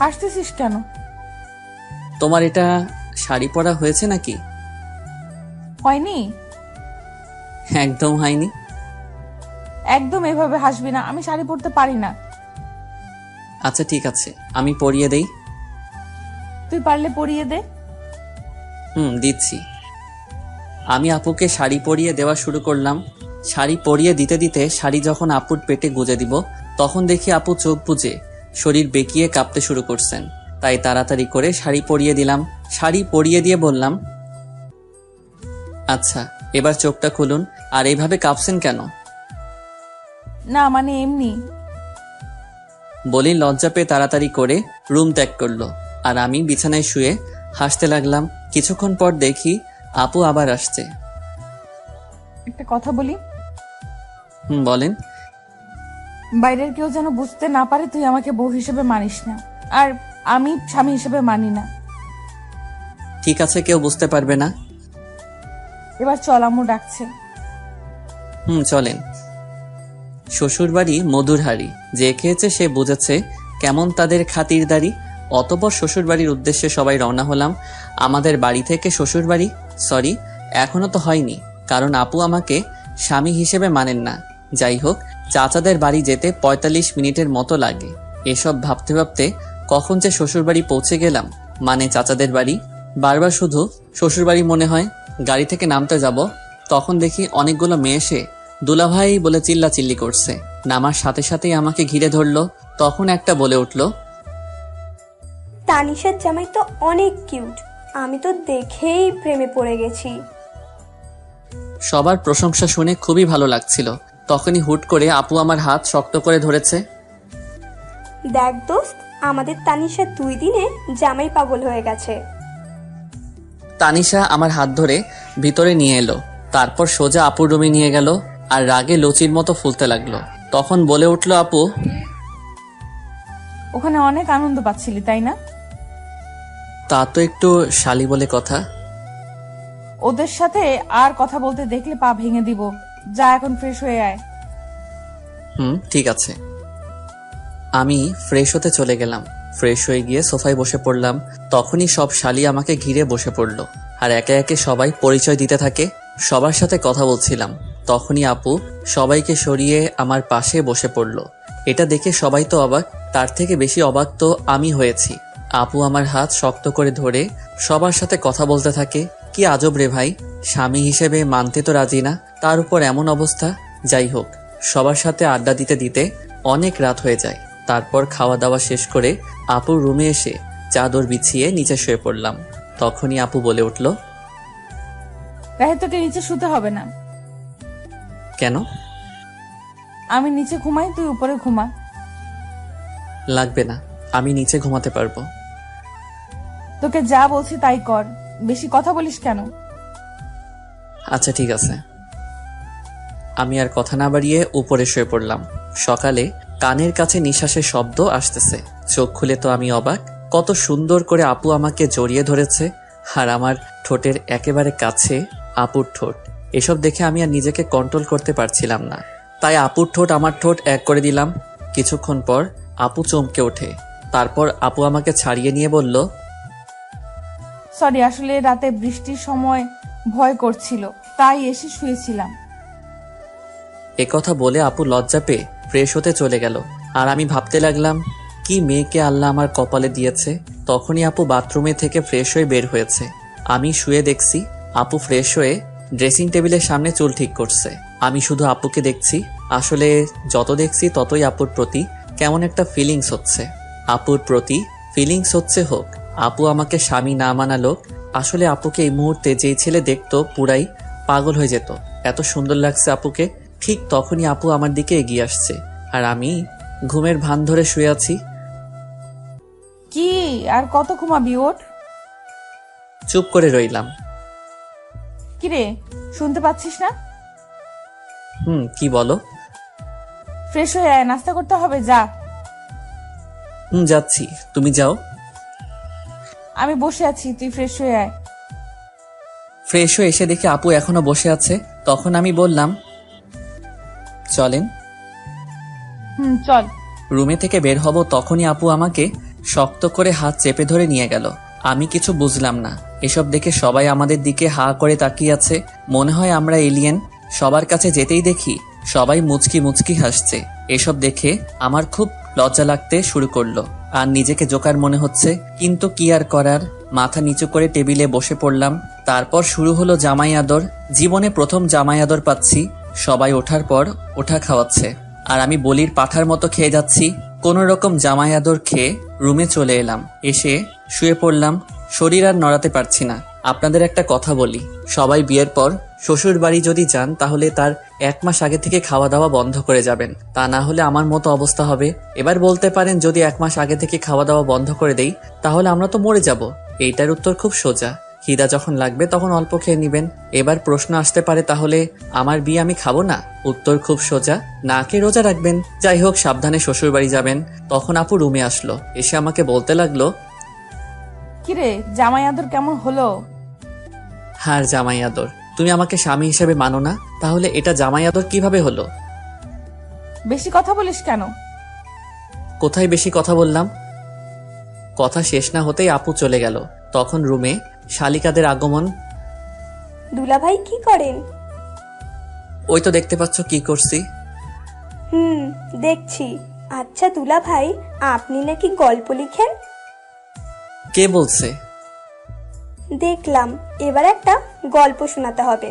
হাসতেছিস কেন? তোমার এটা শাড়ি পরা হয়েছে নাকি? হয়নি। একদম হয়নি। একদম এভাবে হাসবি না, আমি শাড়ি পরতে পারি না। আচ্ছা ঠিক আছে, আমি পরিয়ে দেই। তুই পারলে পরিয়ে দে। দিচ্ছি। আমি আপুকে শাড়ি পরিয়ে দেওয়া শুরু করলাম। শাড়ি পরিয়ে দিতে দিতে শাড়ি যখন আপুর পেটে গুজে দিব, তখন দেখি আপু চোখ বুজে শরীর বেঁকিয়ে কাঁপতে শুরু করছেন। তাই তাড়াতাড়ি করে শাড়ি পরিয়ে দিলাম। শাড়ি পরিয়ে দিয়ে বললাম, আচ্ছা এবার চোখটা খুলুন। আর এইভাবে কাঁপছেন কেন? না মানে এমনি। বলি লজ্জা পেয়ে তাড়াতাড়ি করে রুম ত্যাগ করলো। আর আমি বিছানায় শুয়ে হাসতে লাগলাম। কিছুক্ষণ পর দেখি আপু আবার আসছে। একটা কথা বলি। বলেন। বাইরের কেউ যেন বুঝতে না পারে তুই আমাকে বউ হিসেবে মানিস না। আর আমি স্বামী হিসেবে মানি না। ঠিক আছে, কেউ বুঝতে পারবে না। এবার চল, আম্মু ডাকছে। চলেন। শ্বশুরবাড়ি মধুর হাড়ি, যে খেয়েছে সে বুঝেছে কেমন তাদের খাতিরদারি। অতঃপর শ্বশুরবাড়ির উদ্দেশ্যে সবাই রওনা হলাম। আমাদের বাড়ি থেকে শ্বশুরবাড়ি, সরি, এখনো তো হয়নি, কারণ আপু আমাকে স্বামী হিসেবে মানেন না। যাই হোক, চাচাদের বাড়ি যেতে 45 মিনিটের মতো লাগে। এসব ভাবতে ভাবতে কখন যে শ্বশুরবাড়ি পৌঁছে গেলাম, মানে চাচাদের বাড়ি। বারবার শুধু শ্বশুরবাড়ি মনে হয়। গাড়ি থেকে নামতে যাব, তখন দেখি অনেকগুলো মেয়ে এসে দুলাভাই বলে চিল্লাচিল্লি করছে। নামার সাথে সাথেই আমাকে ঘিরে ধরলো। তখন একটা বলে উঠল, তানিশার জামাই তো অনেক কিউট, আমি তো দেখেই প্রেমে পড়ে গেছি। সবার প্রশংসা শুনে খুবই ভালো লাগছিল। তখনই হুট করে আপু আমার হাত শক্ত করে ধরেছে। দেখ দোস্ত, আমাদের তানিশা 2 দিনে জামাই পাগল হয়ে গেছে। তানিশা আমার হাত ধরে ভিতরে নিয়ে এলো, তারপর সোজা আপুর রুমে নিয়ে গেল আর রাগে লুচির মতো ফুলতে লাগলো। তখন বলে উঠল, আপু, ওখানে অনেক আনন্দ পাচ্ছিলি তাই না? তা তো একটু শালি বলে কথা। ওদের সাথে আর কথা বলতে দেখলে পা ভেঙে দিব। যা, এখন ফ্রেশ হয়ে আয়। ঠিক আছে। আমি ফ্রেশ হতে চলে গেলাম। ফ্রেশ হয়ে গিয়ে সোফায় বসে পড়লাম। তখনই সব শালি আমাকে ঘিরে বসে পড়লো আর একে একে সবাই পরিচয় দিতে থাকে। সবার সাথে কথা বলছিলাম, তখনই আপু সবাইকে সরিয়ে আমার পাশে বসে পড়লো। এটা দেখে সবাই তো অবাক, তার থেকে বেশি অবাক তো আমি হয়েছি। আপু আমার হাত শক্ত করে ধরে সবার সাথে কথা বলতে থাকে। কি আজব রে ভাই, স্বামী হিসেবে মানতে তো রাজি না, তার উপর এমন অবস্থা। যাই হোক, সবার সাথে আড্ডা দিতে দিতে অনেক রাত হয়ে যায়। তারপর খাওয়া দাওয়া শেষ করে আপুর রুমে এসে চাদর বিছিয়ে নিচে শুয়ে পড়লাম। তখনই আপু বলে উঠল, রাহে, তোকে নিচে শুতে হবে না। কেন? আমি নিচে ঘুমাই, তুই উপরে ঘুমা। লাগবে না, আমি নিচে ঘুমাতে পারবো। তোকে যা বলছি তাই কর, বেশি কথা বলিস কেন? আচ্ছা ঠিক আছে। আমি আর কথা না বাড়িয়ে উপরে শুয়ে পড়লাম। সকালে কানের কাছে নিঃশ্বাসের শব্দ আসতেছে। চোখ খুলে তো আমি অবাক, কত সুন্দর করে আপু আমাকে জড়িয়ে ধরেছে আর আমার ঠোঁটের একেবারে কাছে আপুর ঠোঁট। এসব দেখে আমি আর নিজেকে কন্ট্রোল করতে পারছিলাম না, তাই আপুর ঠোঁট আমার ঠোঁট এক করে দিলাম। কিছুক্ষণ পর আপু চমকে ওঠে। তারপর আপু আমাকে ছাড়িয়ে নিয়ে বলল, সরি, আসলে রাতে বৃষ্টির সময় ভয় করছিল, তাই এসে শুয়েছিলাম। একথা বলে আপু লজ্জা পেয়ে ফ্রেশ হতে চলে গেল। আর আমি ভাবতে লাগলাম, কি মেয়েকে আল্লাহ আমার কপালে দিয়েছে। তখনই আপু বাথরুমে থেকে ফ্রেশ হয়ে বের হয়েছে। আমি শুয়ে দেখছি আপু ফ্রেশ হয়ে ড্রেসিং টেবিলের সামনে চুল ঠিক করছে। আমি শুধু আপুকে দেখছি। আসলে যত দেখছি ততই আপুর প্রতি কেমন একটা ফিলিংস হচ্ছে। আপুর প্রতি ফিলিংস হচ্ছে হোক, আপু আমাকে স্বামী না মানা লোক। আসলে আপুকে এই মুহূর্তে যেই ছেলে দেখতো পুরাই পাগল হয়ে যেত, এত সুন্দর লাগছে আপুকে। ঠিক তখনই আপু আমার দিকে এগিয়ে আসছে আর আমি ঘুমের ভান ধরে শুয়ে আছি। কি আর কত ঘুমাবি? ওঠ। চুপ করে রইলাম। কিরে, শুনতে পাচ্ছিস না? কি বলো? ফ্রেশ হয়ে আয়, নাস্তা করতে হবে, যা। যাচ্ছি, তুমি যাও। আমি বসে আছি, তুই ফ্রেশ হয়ে আয়। ফ্রেশ হয়ে এসে দেখি আপু এখনো বসে আছে। তখন আমি বললাম, চলেন। চল। রুমে থেকে বের হব, তখনই আপু আমাকে শক্ত করে হাত চেপে ধরে নিয়ে গেল। আমি কিছু বুঝলাম না। এসব দেখে সবাই আমাদের দিকে হা করে তাকিয়ে আছে, মনে হয় আমরা এলিয়েন। সবার কাছে যেতেই দেখি সবাই মুচকি মুচকি হাসছে। এসব দেখে আমার খুব লজ্জা লাগতে শুরু করলো আর নিজেকে জোকার মনে হচ্ছে, কিন্তু কি আর করার। মাথা নিচু করে টেবিলে বসে পড়লাম। তারপর শুরু হলো জামাই আদর। জীবনে প্রথম জামাই আদর পাচ্ছি। সবাই ওঠার পর ওঠা খাওয়াচ্ছে আর আমি বলির পাঠার মতো খেয়ে যাচ্ছি। কোন রকম জামাই আদর খেয়ে রুমে চলে এলাম। এসে শুয়ে পড়লাম, শরীর আর নড়াতে পারছি না। আপনাদের একটা কথা বলি, সবাই বিয়ের পর শ্বশুর বাড়ি যদি যান তাহলে তার 1 মাস আগে থেকে খাওয়া দাওয়া বন্ধ করে যাবেন, তা না হলে আমার মতো অবস্থা হবে। এবার বলতে পারেন, যদি 1 মাস আগে থেকে খাওয়া দাওয়া বন্ধ করে দেই তাহলে আমরা তো মরে যাব। এইটার উত্তর খুব সোজা, খিদা যখন লাগবে তখন অল্প খেয়ে নেবেন। এবার প্রশ্ন আসতে পারে, তাহলে আমার বিয়ে আমি খাবো না? উত্তর খুব সোজা, না খেয়ে রোজা রাখবেন। যাই হোক, সাবধানে শ্বশুর বাড়ি যাবেন। তখন আপু রুমে আসলো, এসে আমাকে বলতে লাগলো, কিরে জামাই আদর কেমন হলো? হার জামাই আদর, তুমি আমাকে স্বামী হিসেবে মানো না, তাহলে এটা জামাই আদর কিভাবে হলো? বেশি কথা বলিস কেন? কোথায় বেশি কথা বললাম? কথা শেষ না হতেই আপু চলে গেল। তখন রুমে শালিকাদের আগমন। দুলাভাই কি করেন? ওই তো দেখতে পাচ্ছ কি করছি। দেখছি। আচ্ছা দুলাভাই, আপনি নাকি গল্প লিখেন? কে বলছে? দেখলাম, এবার একটা গল্প শোনাতে হবে।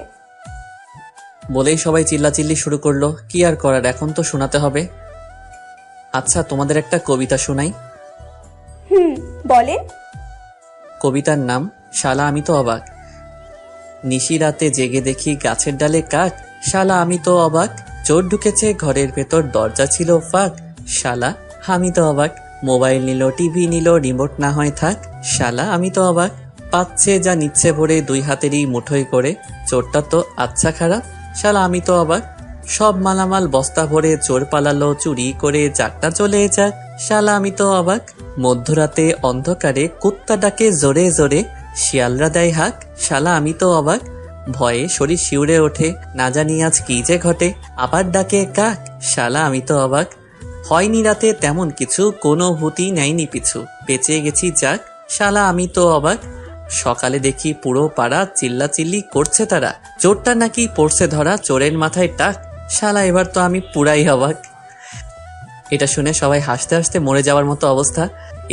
বলেই সবাই চিল্লাচিল্লি শুরু করলো। কি আর করার, এখন তো শোনাতে হবে। আচ্ছা, তোমাদের একটা কবিতা শোনাই। বলেন। কবিতার নাম শালা আমি তো অবাক। নিশি রাতে জেগে দেখি গাছের ডালে কাক, শালা আমি তো অবাক। চোর ঢুকেছে ঘরের ভেতর, দরজা ছিল ফাঁক, শালা আমি তো অবাক। মোবাইল নিল, টিভি নিল, রিমোট না হয় থাক, শালা আমি তো অবাক। পাচ্ছে যা নিচ্ছে ভরে, দুই হাতেরই মুঠোয় করে, চোরটা তো আচ্ছা খারাপ, শালা আমি তো অবাক। সব মালামাল বস্তা ভরে চোর পালালো চুরি করে, যাকটা চলে যাক, শালা আমি তো অবাক। মধ্যরাতে অন্ধকারে কুত্তা ডাকে জোরে জোরে, শিয়ালরা দেয় হাক, শালা আমি তো অবাক। ভয়ে শরীর শিউরে ওঠে, না জানি আজ কি যে ঘটে, আবার ডাকে কাক, শালা আমি তো অবাক। হয়নি রাতে তেমন কিছু, কোনো ভূতি নেয়নি পিছু, বেঁচে গেছি যাক, শালা আমি তো অবাক। সকালে দেখি পুরো পাড়া চিল্লাচিল্লি করছে তারা, চোরটা নাকি পড়ছে ধরা, চোরের মাথায় টাক, শালা এবার তো আমি পুরাই অবাক। এটা শুনে সবাই হাসতে হাসতে মরে যাওয়ার মতো অবস্থা।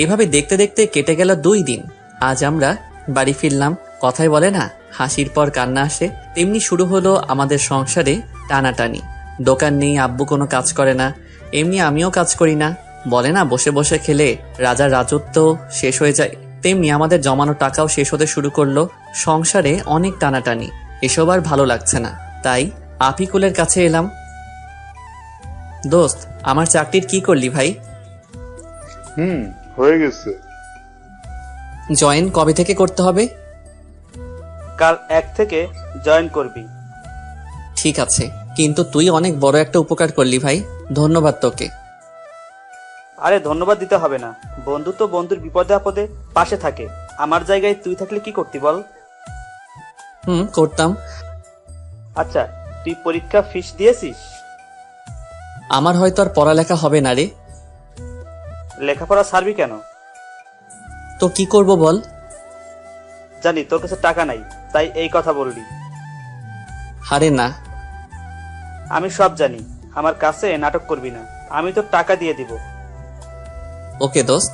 এভাবে দেখতে দেখতে কেটে গেল 2 দিন। আজ আমরা বাড়ি ফিরলাম। কথায় বলে না, হাসির পর কান্না আসে, তেমনি শুরু হলো আমাদের সংসারে টানাটানি। দোকান নেই, আব্বু কোনো কাজ করে না, এমনি আমিও কাজ করি না। বলে না, বসে বসে খেলে রাজার রাজত্ব শেষ হয়ে যায়, তেমনি আমাদের জমানো টাকাও শেষ হতে শুরু করলো। সংসারে অনেক টানাটানি, এসব আর ভালো লাগছে না। তাই আফিকুলের কাছে এলাম। দোস্ত, আমার চাকরির কি করলি ভাই? হয়ে গেছে। জয়েন কবে থেকে করতে হবে? কাল 1 থেকে জয়েন করবি। ঠিক আছে, কিন্তু তুই অনেক বড় একটা উপকার করলি ভাই, ধন্যবাদ তোকে। আরে ধন্যবাদ দিতে হবে না, বন্ধু তো বন্ধুর বিপদে আপদে পাশে থাকে। আমার জায়গায় তুই থাকলে কি করতি বল? করতাম। আচ্ছা, তুই পরীক্ষা ফিস দিয়েছিস? আমার হয়তো আর পড়ালেখা হবে না রে। লেখাপড়া ছাড়বি কেন? তো কি করব বল? জানি তোর কাছে টাকা নাই, তাই এই কথা বললি। আরে না। আমি সব জানি, আমার কাছে নাটক করবি না, আমি তোর টাকা দিয়ে দিব। ওকে দোস্ত।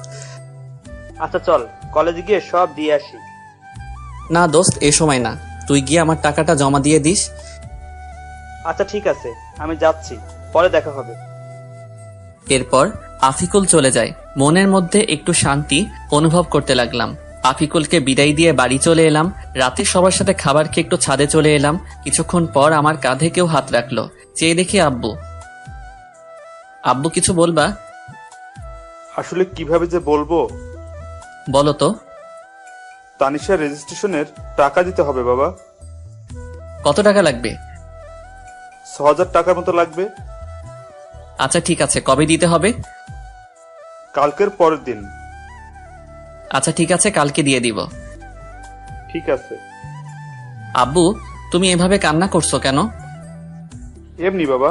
আচ্ছা চল, কলেজে গিয়ে সব দিয়ে আসি। না দোস্ত, এ সময় না, তুই গিয়ে আমার টাকাটা জমা দিয়ে দিস। আচ্ছা ঠিক আছে, আমি যাচ্ছি, পরে দেখা হবে। এরপর আফিকুল চলে যায়। মনের মধ্যে একটু শান্তি অনুভব করতে লাগলাম। আফিকুলকে বিদায় দিয়ে বাড়ি চলে এলাম। রাতে সবার সাথে খাবার খেয়ে একটু ছাদে চলে এলাম। কিছুক্ষণ পর আমার কাঁধে কেউ হাত রাখলো। চেয়ে দেখি আব্বু। আব্বু, কিছু বলবা? আসলে কিভাবে যে বলবো। বলো তো। তানিশার রেজিস্ট্রেশনের টাকা দিতে হবে বাবা। কত টাকা লাগবে? ৬,০০০ টাকার মতো লাগবে। আচ্ছা ঠিক আছে, কবে দিতে হবে? কালকের পরের দিন। আচ্ছা ঠিক আছে, কালকে দিয়ে দিব। ঠিক আছে। আব্বু, তুমি এভাবে কান্না করছো কেন? এমনি বাবা।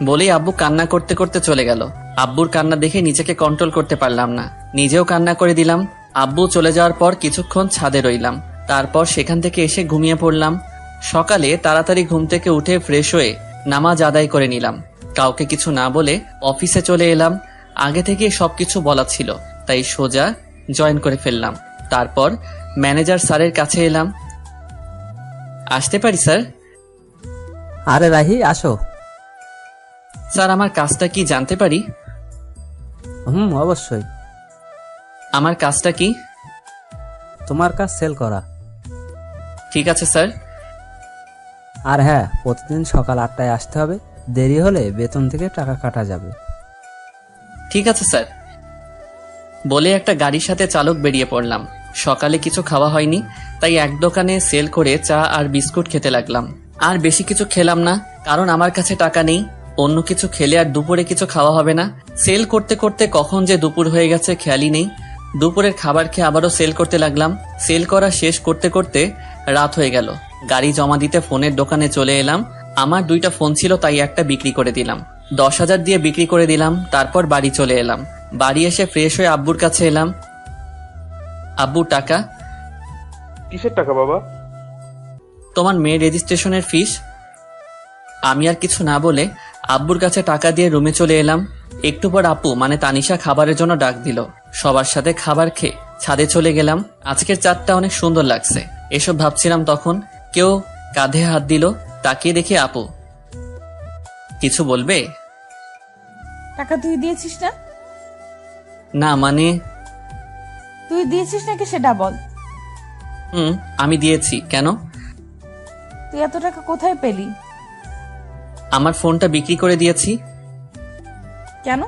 বলেই আব্বু কান্না করতে করতে চলে গেল। আব্বুর কান্না দেখে নিজেকে কন্ট্রোল করতে পারলাম না, নিজেও কান্না করে দিলাম। আব্বু চলে যাওয়ার পর কিছুক্ষণ ছাদে রইলাম, তারপর সেখান থেকে এসে ঘুমিয়ে পড়লাম। সকালে তাড়াতাড়ি ঘুম থেকে উঠে ফ্রেশ হয়ে নামাজ আদায় করে নিলাম। কাউকে কিছু না বলে অফিসে চলে এলাম। আগে থেকে সবকিছু বলা ছিল, তাই সোজা জয়েন করে ফেললাম। তারপর ম্যানেজার স্যারের কাছে এলাম। আসতে পারি স্যার? আরে রাহি, আসো। স্যার, আমার কাজটা কি জানতে পারি? অবশ্যই। আমার কাজটা কি? তোমার কাজ সেল করা। ঠিক আছে স্যার। আর হ্যাঁ, প্রতিদিন সকাল 8টায় আসতে হবে, দেরি হলে বেতন থেকে টাকা কাটা যাবে। ঠিক আছে স্যার। বলে একটা গাড়ির সাথে চালক বেরিয়ে পড়লাম। সকালে কিছু খাওয়া হয়নি, তাই এক দোকানে সেল করে চা আর বিস্কুট খেতে লাগলাম। আর বেশি কিছু খেলাম না, কারণ আমার কাছে টাকা নেই। অন্য কিছু খেলে আর দুপুরে কিছু খাওয়া হবে না। সেল করতে করতে কখন যে দুপুর হয়ে গেছে খেয়ালই নেই। দুপুরের খাবার খেয়ে আবারও সেল করতে লাগলাম। সেল করা শেষ করতে করতে রাত হয়ে গেল। গাড়ি জমা দিতে ফোনের দোকানে চলে এলাম। আমার 2টা ফোন ছিল, তাই একটা বিক্রি করে দিলাম। 10,000 দিয়ে বিক্রি করে দিলাম। তারপর বাড়ি চলে এলাম। বাড়ি এসে ফ্রেশ হয়ে আব্বুর কাছে এলাম। আব্বু, টাকা। কিসের টাকা বাবা? তোমার মেয়ের রেজিস্ট্রেশনের ফিস। আমি আর কিছু না বলে আব্বুর কাছে টাকা দিয়ে রুমে চলে এলাম। একটু পর আপু মানে তানিশা খাবারের জন্য ডাক দিল। সবার সাথে খাবার খেয়ে ছাদে চলে গেলাম। আজকের চাঁদটা অনেক সুন্দর লাগছে, এসব ভাবছিলাম তখন কেউ কাঁধে হাত দিল। তাকিয়ে দেখি আপু। কিছু বলবে? টাকা তুই দিয়েছিস না? না মানে। তুই দিয়েছিস নাকি সেটা বল। আমি দিয়েছি। কেন? তুই এত টাকা কোথায় পেলি? আমার ফোনটা বিক্রি করে দিয়েছি। কেন?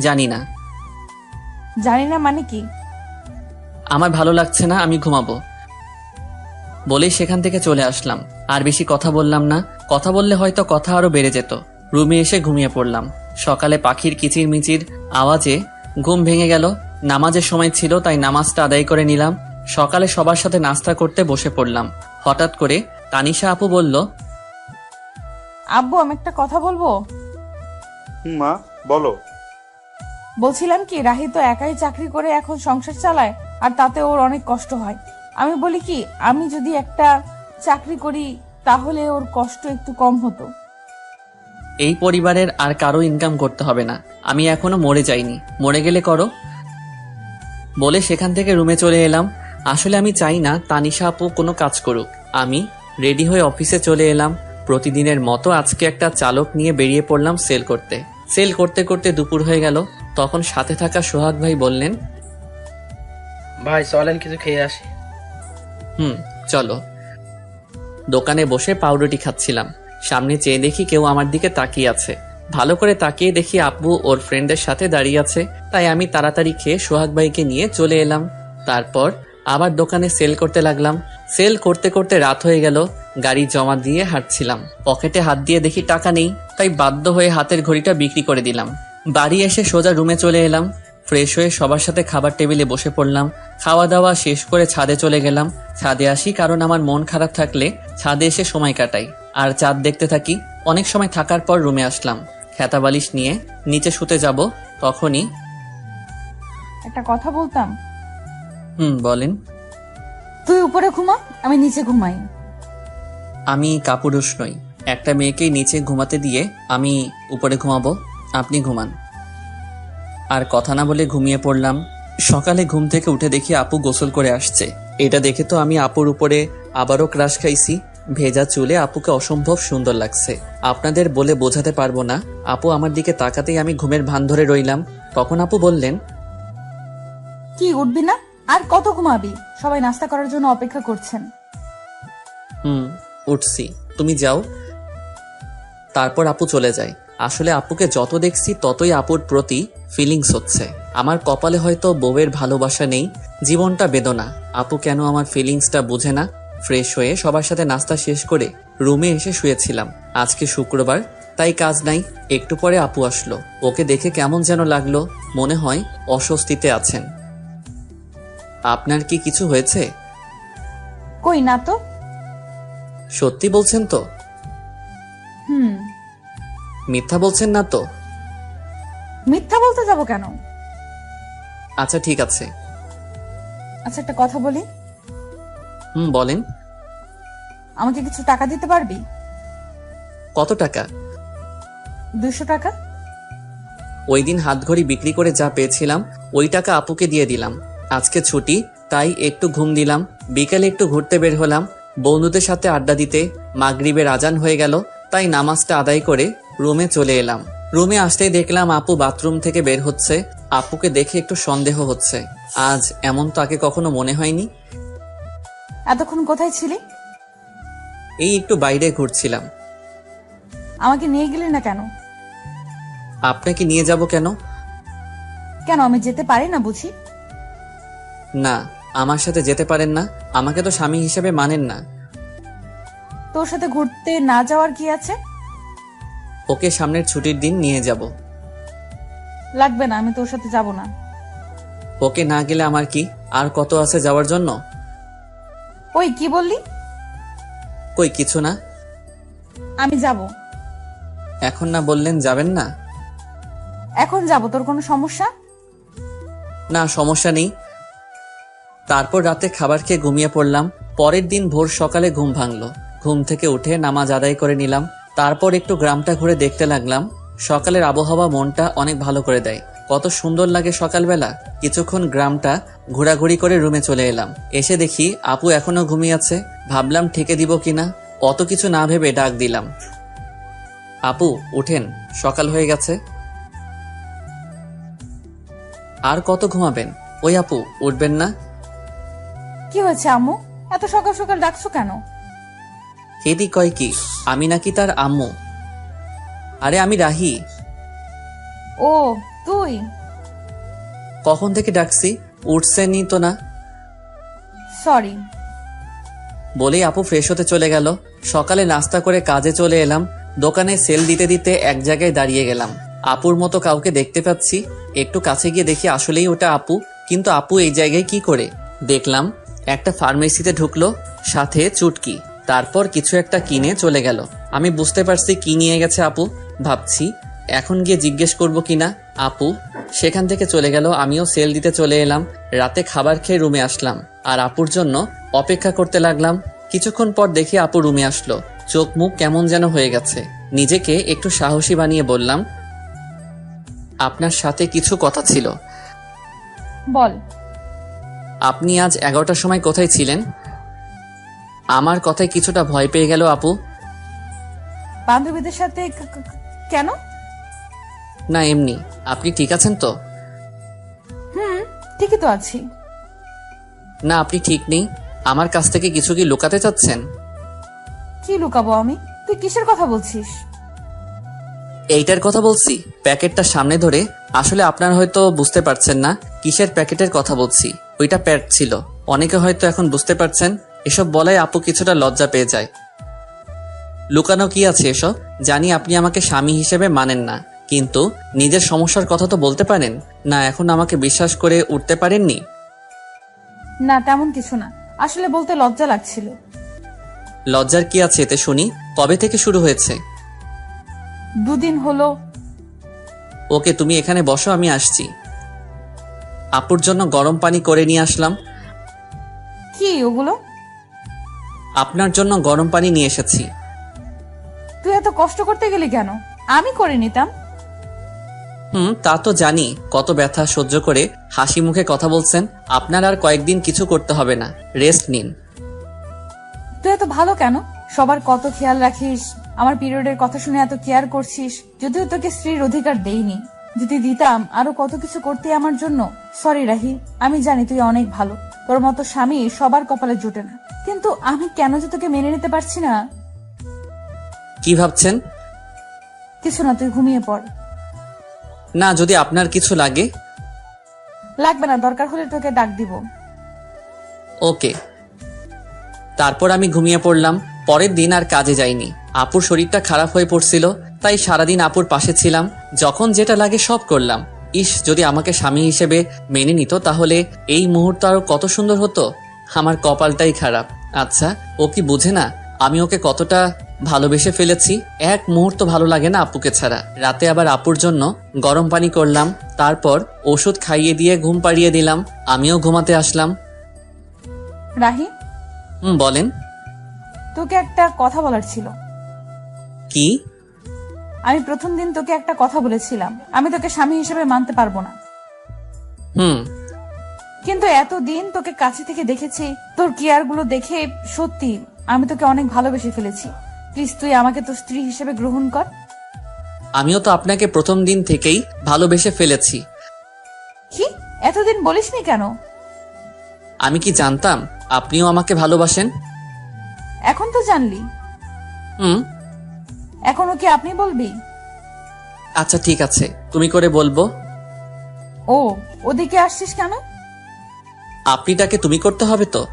জানি না। জানি না মানে কি? আমার ভালো লাগছে না, আমি ঘুমাবো বলেই সেখান থেকে চলে আসলাম। আর বেশি কথা বললাম না, কথা বললে হয়তো কথা আরো বেড়ে যেত। রুমে এসে ঘুমিয়ে পড়লাম। সকালে পাখির কিচির মিচির আওয়াজে ঘুম ভেঙে গেল। নামাজের সময় ছিল, তাই নামাজটা আদায় করে নিলাম। সকালে সবার সাথে নাস্তা করতে বসে পড়লাম। হঠাৎ করে তানিশা আপু বলল, আব্বু, আমি একটা কথা বলবো। মা বলো। বলছিলাম কি, রাহি তো একাই চাকরি করে এখন সংসার চালায়, আর তাতে ওর অনেক কষ্ট হয়। আমি বলি কি, আমি যদি একটা চাকরি করি তাহলে ওর কষ্ট একটু কম হতো। এই পরিবারের আর কারো ইনকাম করতে হবে না, আমি এখনো মরে যাইনি, মরে গেলে করো বলে সেখান থেকে রুমে চলে এলাম। আসলে আমি চাই না তানিশা আপু কোনো কাজ করুক। আমি রেডি হয়ে অফিসে চলে এলাম। প্রতিদিনের মতো আজকে একটা চালক নিয়ে বেরিয়ে পড়লাম সেল করতে। সেল করতে করতে দুপুর হয়ে গেল। তখন সাথে থাকা সোহাগ ভাই বললেন, ভাই চলেন কিছু খেয়ে আসি। চলো। দোকানে বসে পাউরুটি খাচ্ছিলাম। সামনে চেয়ে দেখি কেউ আমার দিকে তাকিয়ে আছে। ভালো করে তাকিয়ে দেখি আব্বু ওর ফ্রেন্ডের সাথে দাঁড়িয়ে আছে। তাই আমি তাড়াতাড়ি খেয়ে সোহাগ ভাইকে নিয়ে চলে এলাম। তারপর আবার দোকানে সেল করতে লাগলাম। সেল করতে করতে রাত হয়ে গেল। গাড়ি জমা দিয়ে হাঁটছিলাম। পকেটে হাত দিয়ে দেখি টাকা নেই, তাই বাধ্য হয়ে হাতের ঘড়িটা বিক্রি করে দিলাম। বাড়ি এসে সোজা রুমে চলে এলাম। ফ্রেশ হয়ে সবার সাথে খাবার টেবিলে বসে পড়লাম। খাওয়া দাওয়া শেষ করে ছাদে চলে গেলাম। ছাদে আসি কারণ আমার মন খারাপ থাকলে ছাদে এসে সময় কাটাই আর চাঁদ দেখতে থাকি। অনেক সময় থাকার পর রুমে আসলাম। খেতা বালিশ নিয়ে নিচে শুতে যাব, তখনই একটা কথা বলতাম। বলেন। তুই উপরে ঘুমা, আমি নিচে ঘুমাই। আমি কাপুরুষ নই। একটা মেয়েকে নিচে ঘুমাতে দিয়ে আমি উপরে ঘুমাবো, আপনি ঘুমান। আর কথা না বলে ঘুমিয়ে পড়লাম। সকালে ঘুম থেকে উঠে দেখি আপু গোসল করে আসছে। এটা দেখে তো আমি আপুর উপরে আবারও ক্রাশ খাইছি। ভেজা চুলে আপুকে অসম্ভব সুন্দর লাগছে। আপনাদের বলে বোঝাতে পারবো না। আপু আমার দিকে তাকাতেই আমি ঘুমের ভান ধরে রইলাম। তখন আপু বললেন, কি উঠবি না? আর কত ঘুমাবি? সবাই নাস্তা করার জন্য অপেক্ষা করছেন। উঠছি, তুমি যাও। তারপর আপু চলে যায়। আসলে আপুকে যত দেখছি ততই আপুর প্রতি ফিলিংস হচ্ছে। আমার কপালে হয়তো বউয়ের ভালোবাসা নেই, জীবনটা বেদনা। আপু কেন আমার ফিলিংসটা বুঝে না। ফ্রেশ হয়ে সবার সাথে নাস্তা শেষ করে রুমে এসে শুয়েছিলাম। আজকে শুক্রবার, তাই কাজ নাই। একটু পরে আপু আসলো। ওকে দেখে কেমন যেন লাগলো, মনে হয় অস্বস্তিতে আছেন। আপনার কি কিছু হয়েছে? কই না তো। সত্যি বলছেন তো? মিথ্যা বলছেন না তো? মিথ্যা বলতে যাব কেন? আচ্ছা ঠিক আছে। আচ্ছা একটা কথা বলি। বলেন। আমাকে কিছু টাকা দিতে পারবি? কত টাকা? 200 টাকা। ওই দিন হাতঘড়ি বিক্রি করে যা পেয়েছিলাম ওই টাকা আপুকে দিয়ে দিলাম। আজকে ছুটি, তাই একটু ঘুম দিলাম। বিকেলে একটু ঘুরতে বের হলাম বন্ধুদের সাথে আড্ডা দিতে। মাগরিবের আজান হয়ে গেল, তাই নামাজটা আদায় করে রুমে চলে এলাম। রুমে আসতেই দেখলাম আপু বাথরুম থেকে বের হচ্ছে। আপুকে দেখে একটু সন্দেহ হচ্ছে। আজ এমন তো আগে কখনো মনে হয়নি। এতক্ষণ কোথায় ছিলি? এই একটু বাইরে ঘুরছিলাম। আমাকে নিয়ে গেলি না কেন? আপনাকে নিয়ে যাব কেন? কেন, আমি যেতে পারি না বুঝি? না, আমার সাথে যেতে পারেন না? আমাকে তো স্বামী হিসেবে মানেন না। তোর সাথে ঘুরতে না যাওয়ার কি আছে? ওকে সামনের ছুটির দিন নিয়ে যাব। লাগবে না, আমি তোর সাথে যাব না। ওকে না গেলে আমার কি আর কত আছে যাওয়ার জন্য? ওই কি বললি? কই কিছু না। আমি যাব। এখন না বললেন যাবেন না? এখন যাব, তোর কোনো সমস্যা? না, সমস্যা নেই। তারপর রাতে খাবার খেয়ে ঘুমিয়ে পড়লাম। পরের দিন ভোর সকালে ঘুম ভাঙলো। ঘুম থেকে উঠে নামাজ আদায় করে নিলাম। তারপর একটু গ্রামটা ঘুরে দেখতে লাগলাম। সকালের আবহাওয়া মনটা অনেক ভালো করে দেয়। কত সুন্দর লাগে সকালবেলা। কিছুক্ষণ গ্রামটা ঘোরাঘুরি করে রুমে চলে এলাম। এসে দেখি আপু এখনো ঘুমিয়ে আছে। ভাবলাম ঠেকে দিব কিনা, অত কিছু না ভেবে ডাক দিলাম, আপু উঠেন, সকাল হয়ে গেছে। আর কত ঘুমাবেন? ওই আপু উঠবেন না? কি হয়েছে আম্মু, এত সকাল সকাল ডাকছো কেন? হেদি কয় কি আমি নাকি তার আম্মু? আরে আমি রাহি। ও তুই? কখন থেকে ডাকছি, উঠছেনই তো না। সরি। বলেই আপু ফ্রেশ হতে চলে গেল। সকালে নাস্তা করে কাজে চলে এলাম। দোকানে সেল দিতে দিতে এক জায়গায় দাঁড়িয়ে গেলাম। আপুর মতো কাউকে দেখতে পাচ্ছি। একটু কাছে গিয়ে দেখি আসলেই ওটা আপু। কিন্তু আপু এই জায়গায় কি করে? দেখলাম একটা ফার্মেসিতে ঢুকলো, সাথে চুটকি। তারপর কিছু একটা কিনে চলে গেল। আমি বুঝতে পারছি কি নিয়ে গেছে আপু। ভাবছি এখন গিয়ে জিজ্ঞেস করব কিনা। আপু সেখান থেকে চলে গেল। আমিও সেল দিতে চলে এলাম। রাতে খাবার খেয়ে রুমে আসলাম আর আপুর জন্য অপেক্ষা করতে লাগলাম। কিছুক্ষণ পর দেখি আপু রুমে আসলো। চোখ মুখ কেমন যেন হয়ে গেছে। নিজেকে একটু সাহসী বানিয়ে বললাম, আপনার সাথে কিছু কথা ছিল। বল। আপনি আজ 11টার সময় কোথায় ছিলেন? আমার কথায় কিছুটা ভয় পেয়ে গেল আপু। বান্ধবীদের সাথে কেন? না এমনি। আপনি ঠিক আছেন তো? ঠিকই তো আছি। না আপনি ঠিক নেই। আমার কাছ থেকে কিছু কি লুকাতে চাচ্ছেন? কি লুকাবো আমি? তুই কিসের কথা বলছিস? এইটার কথা বলছি, প্যাকেটটা সামনে ধরে। আসলে আপনারা হয়তো বুঝতে পারছেন না কিসের প্যাকেটের কথা বলছি। ওইটা প্যাড ছিল। অনেকে হয়তো এখন বুঝতে পারছেন। এসব বলায় আপু কিছুটা লজ্জা পেয়ে যায়। লুকানো কি আছে এসব? জানি আপনি আমাকে স্বামী হিসেবে মানেন না, কিন্তু নিজের সমস্যার কথা তো বলতে পারেন না। এখন আমাকে বিশ্বাস করে উঠতে পারেননি? না তেমন কিছু না, আসলে বলতে লজ্জা লাগছিল। লজ্জার কি আছে এতে শুনি? কবে থেকে শুরু হয়েছে? 2 দিন হলো। ওকে তুমি এখানে বসো, আমি আসছি। আপুর জন্য গরম পানি করে নিয়ে আসলাম। কি ওগুলো? আপনার জন্য গরম পানি নিয়ে এসেছি। তুই এত কষ্ট করতে গেলি কেন? আমি করে নিতাম। তা তো জানি। কত ব্যথা সহ্য করে হাসি মুখে কথা বলছেন। আপনার আর কয়েকদিন কিছু করতে হবে না, রেস্ট নিন। তুই এত ভালো কেন? সবার কত খেয়াল রাখিস, আমার পিরিয়ডের কথা শুনে এত কেয়ার করছিস। যদিও তোকে স্ত্রীর অধিকার দেইনি, যদি দিতাম আরো কত কিছু করতে আমার জন্য। সরি রাহি, আমি জানি তুই অনেক ভালো। তোর মতো স্বামী সবার কপালে জোটে না, কিন্তু আমি কেন যে তোকে মেনে নিতে পারছি না। কি ভাবছেন? কিছু না, তুই ঘুমিয়ে পড়। না, যদি আপনার কিছু লাগে। লাগবে না, দরকার হলে তোকে ডাক দিব। ওকে। তারপর আমি ঘুমিয়ে পড়লাম। পরের দিন আর কাজে যাইনি। আপুর শরীরটা খারাপ হয়ে পড়ছিল, তাই সারাদিন আপুর পাশে ছিলাম। যখন যেটা লাগে সব করলাম। ইস, যদি আমাকে স্বামী হিসেবে মেনে নিত তাহলে এই মুহূর্ত আরো কত সুন্দর হতো। আমার কপালটাই খারাপ। আচ্ছা, ও কি বুঝে না আমি ওকে কতটা ভালোবেসে ফেলেছি? এক মুহূর্ত ভালো লাগে না আপুকে ছাড়া। রাতে আবার আপুর জন্য গরম পানি করলাম। তারপর ওষুধ খাইয়ে দিয়ে ঘুম পাড়িয়ে দিলাম। আমিও ঘুমাতে আসলাম। রাহি, বলেন। তোকে একটা কথা বলার ছিল। কি? আমি প্রথম দিন তোকে একটা কথা বলেছিলাম, আমি তোকে স্বামী হিসেবে মানতে পারবো না। কিন্তু এতদিন তোকে কাছে থেকে দেখেছি, তোর কেয়ার গুলো দেখে সত্যি আমি তোকে অনেক ভালোবেসে ফেলেছি। প্লিজ তুই আমাকে তোর স্ত্রী হিসেবে গ্রহণ কর। আমিও তো আপনাকে প্রথম দিন থেকেই ভালোবেসে ফেলেছি। কি এতদিন বলিসনি কেন? আমি কি জানতাম আপনিও আমাকে ভালোবাসেন? এখন তো জানলি। এখনো কি আপনি বলবি? আচ্ছা ঠিক আছে, তুমি করে বলবো। ও, ওদিকে আসছিস কেন? আপনিটাকে তুমি করতে হবে তো।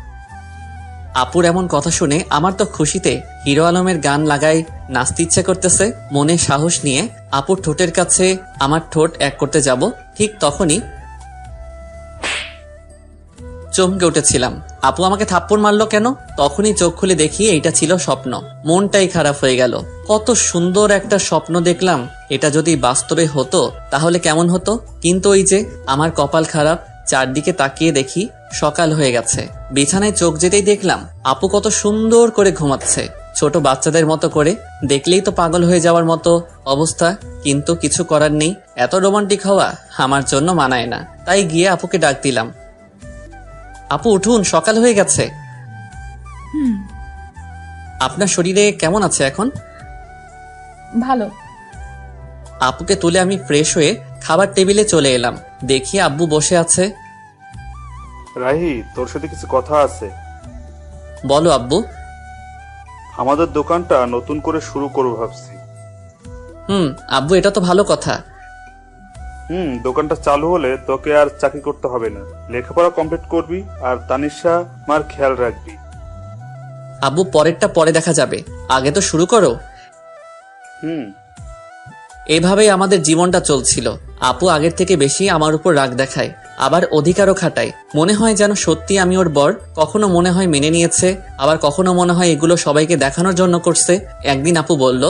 আপুর এমন কথা শুনে আমার তো খুশিতে হিরো আলমের গান লাগাই নাচতে ইচ্ছে করতেছে। মনে সাহস নিয়ে আপুর ঠোঁটের কাছে আমার ঠোঁট এক করতে যাব, ঠিক তখনই চমকে উঠেছিলাম। আপু আমাকে থাপ্পড় মারলো কেন? তখনই চোখ খুলে দেখি এইটা ছিল স্বপ্ন। মনটাই খারাপ হয়ে গেল। কত সুন্দর একটা স্বপ্ন দেখলাম, এটা যদি বাস্তবে হতো তাহলে কেমন হতো। কিন্তু ওই যে আমার কপাল খারাপ, চারদিকে তাকিয়ে দেখি সকাল হয়ে গেছে। বিছানায় চোখ যেতেই দেখলাম আপু কত সুন্দর করে ঘুমাচ্ছে, ছোট বাচ্চাদের মতো করে। দেখলেই তো পাগল হয়ে যাওয়ার মতো অবস্থা, কিন্তু কিছু করার নেই। এত রোমান্টিক হওয়া আমার জন্য মানায় না। তাই গিয়ে আপুকে ডাক দিলাম, আপু উঠুন, সকাল হয়ে গেছে। আপনার শরীরে কেমন আছে এখন? ভালো। আপুকে তুলে আমি ফ্রেশ হয়ে খাবার টেবিলে চলে এলাম। দেখি আব্বু বসে আছে। রাহি, তোর সাথে কিছু কথা আছে। বলো আব্বু। আমাদের দোকানটা নতুন করে শুরু করবো ভাবছি। আব্বু, এটা তো ভালো কথা। দোকানটা চালু হলে তোকে আর চাকরি করতে হবে না, লেখাপড়া কমপ্লিট করবি আর তানিশা মার খেয়াল রাখবি। আব্বু, পরেরটা পরে দেখা যাবে, আগে তো শুরু করো। এভাবেই আমাদের জীবনটা চলছিল। আপু আগের থেকে বেশি আমার উপর রাগ দেখায়, আবার অধিকারও খাটায়। মনে হয় যেন সত্যি আমি ওর বর। কখনো মনে হয় মেনে নিয়েছে, আবার কখনো মনে হয় এগুলো সবাইকে দেখানোর জন্য করছে। একদিন আপু বলল,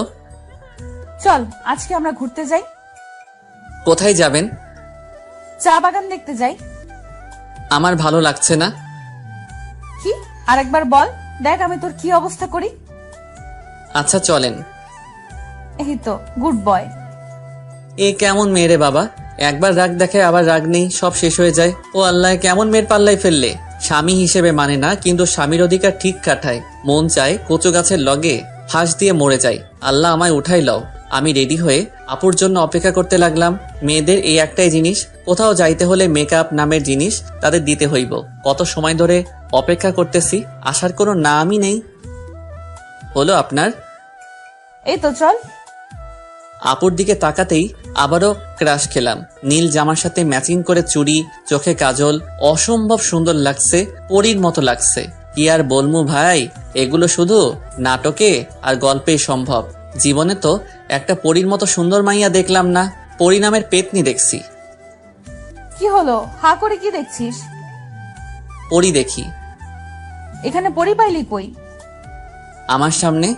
চল আজকে আমরা ঘুরতে যাই। কোথায় যাবেন? চা বাগান দেখতে যাই। আমার ভালো লাগছে না। কি? আরেকবার বল, দেখ আমি তোর কি অবস্থা করি। আচ্ছা চলেন। এই তো গুড বয়। এ কেমন মেয়ে রে বাবা, একবার রাগ দেখায় আবার রাগ নেই, সব শেষ হয়ে যায়। ও আল্লাহ, কেমন মেয়ের পাল্লাই ফেললে। স্বামী হিসেবে মানে না, কিন্তু স্বামীর অধিকার ঠিক কাটায়। মন চায় কচু গাছের লগে ফাঁস দিয়ে মরে যায়। আল্লাহ আমায় উঠাই লও। আমি রেডি হয়ে আপুর জন্য অপেক্ষা করতে লাগলাম। মেয়েদের এই একটাই জিনিস, কোথাও যাইতে হলে মেকআপ নামের জিনিস তাদের দিতে হইব। কত সময় ধরে অপেক্ষা করতেছি, আসার কোনো নামই নেই। হলো আপনার? এই তো চল। আপুর দিকে তাকাতেই আবারও ক্রাশ খেলাম। নীল জামার সাথে ম্যাচিং করে চুড়ি, চোখে কাজল, অসম্ভব সুন্দর লাগছে, পরীর মতো লাগছে। কি আর বলমু ভাই, এগুলো শুধু নাটকে আর গল্পেই সম্ভব। জীবনে তো একটা পরীর মতো সুন্দর মাইয়া দেখলাম না, পরী নামের পেতনি দেখছি। কি হলো, হা করে কি দেখছিস? পরী দেখি। এখানে পরি পাইলি কই? আমার সামনে।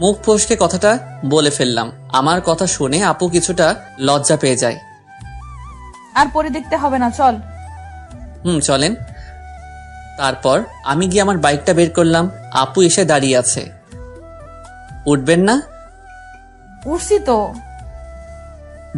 মুখ ফসকে কথাটা বলে ফেললাম। আমার কথা শুনে আপু কিছুটা লজ্জা পেয়ে যায়। আর পরি দেখতে হবে না, চল। চলেন। তারপর আমি গিয়ে আমার বাইকটা বের করলাম। আপু এসে দাঁড়িয়ে আছে। উঠবেন না? উঠছি তো।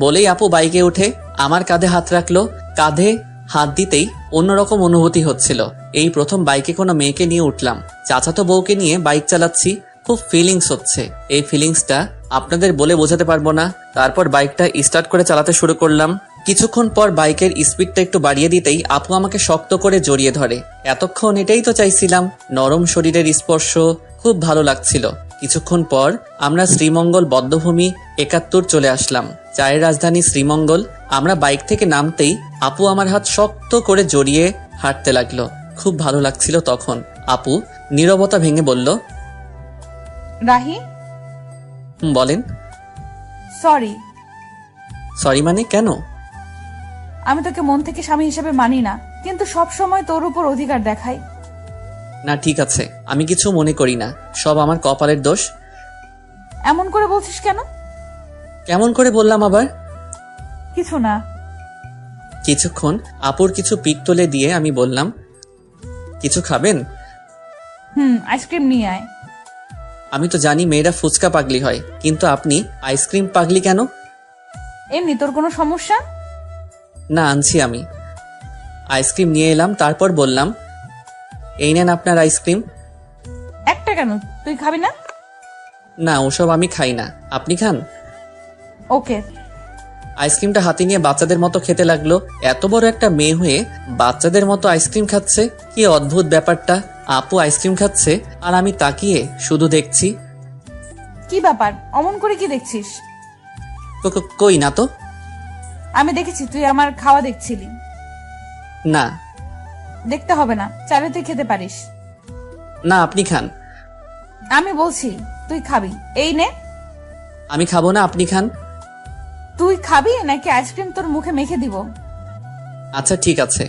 বলেই আপু বাইকে উঠে আমার কাঁধে হাত রাখলো। কাঁধে হাত দিতেই অন্যরকম অনুভূতি হচ্ছিল। এই প্রথম বাইকে কোনো মেয়েকে নিয়ে উঠলাম। চাচাতো বউকে নিয়ে বাইক চালাচ্ছি, খুব ফিলিংস হচ্ছে। এই ফিলিংসটা আপনাদের বলে বোঝাতে পারবো না। তারপর বাইকটা স্টার্ট করে চালাতে শুরু করলাম। কিছুক্ষণ পর বাইকের স্পিডটা একটু বাড়িয়ে দিতেই আপু আমাকে শক্ত করে জড়িয়ে ধরে। এতক্ষণ এটাই তো চাইছিলাম, নরম শরীরের স্পর্শ, খুব ভালো লাগছিল। কিছুক্ষণ পর আমরা শ্রীমঙ্গল বদ্ধভূমি 71 চলে আসলাম, চায়ের রাজধানী শ্রীমঙ্গল। আমরা বাইক থেকে নামতেই আপু আমার হাত শক্ত করে জড়িয়ে হাঁটতে লাগলো। খুব ভালো লাগছিল তখন। আপু নীরবতা ভেঙে বলল, রাহি। বলেন। সরি। সরি মানে? কেন? আমি তোকে মন থেকে স্বামী হিসেবে মানি না, কিন্তু সব সময় তোর উপর অধিকার দেখাই। না ঠিক আছে, আমি কিছু মনে করি না, সব আমার কপালের দোষ। এমন করে বলছিস কেন? কেমন করে বললাম আবার? কিছু না। কিছুক্ষণ আপুর কিছু পিক তুলে দিয়ে আমি বললাম, কিছু খাবেন? আইসক্রিম নিয়ে আয়। আমি তো জানি মেয়েরা ফুচকা পাগলি হয়, কিন্তু আপনি আইসক্রিম পাগলি কেন? এমনি। তোর কোনো সমস্যা? না, আনছি আমি। আইসক্রিম নিয়ে এলাম, তারপর বললাম, এই নেন আপনার আইসক্রিম। একটা কেন, তুই খাবি না? না, ওসব আমি খাই না, আপনি খান। ওকে। আইসক্রিমটা হাতে নিয়ে বাচ্চাদের মতো খেতে লাগলো। এত বড় একটা মেয়ে হয়ে বাচ্চাদের মতো আইসক্রিম খাচ্ছে, কি অদ্ভুত ব্যাপারটা। আপু আইসক্রিম খাচ্ছে আর আমি তাকিয়ে শুধু দেখছি। কি ব্যাপার, অমন করে কি দেখছিস? কই না তো। আমি দেখেছি তুই আমার খাওয়া দেখছিলি। না। দেখতে হবে না, চাইলে তুই খেতে পারিস। না, আপনি খান। আমি বলছি তুই খাবি, এই নে। আমি খাবো না, আপনি খান। তুই খাবি নাকি আইসক্রিম তোর মুখে মেখে দিব? আচ্ছা ঠিক আছে।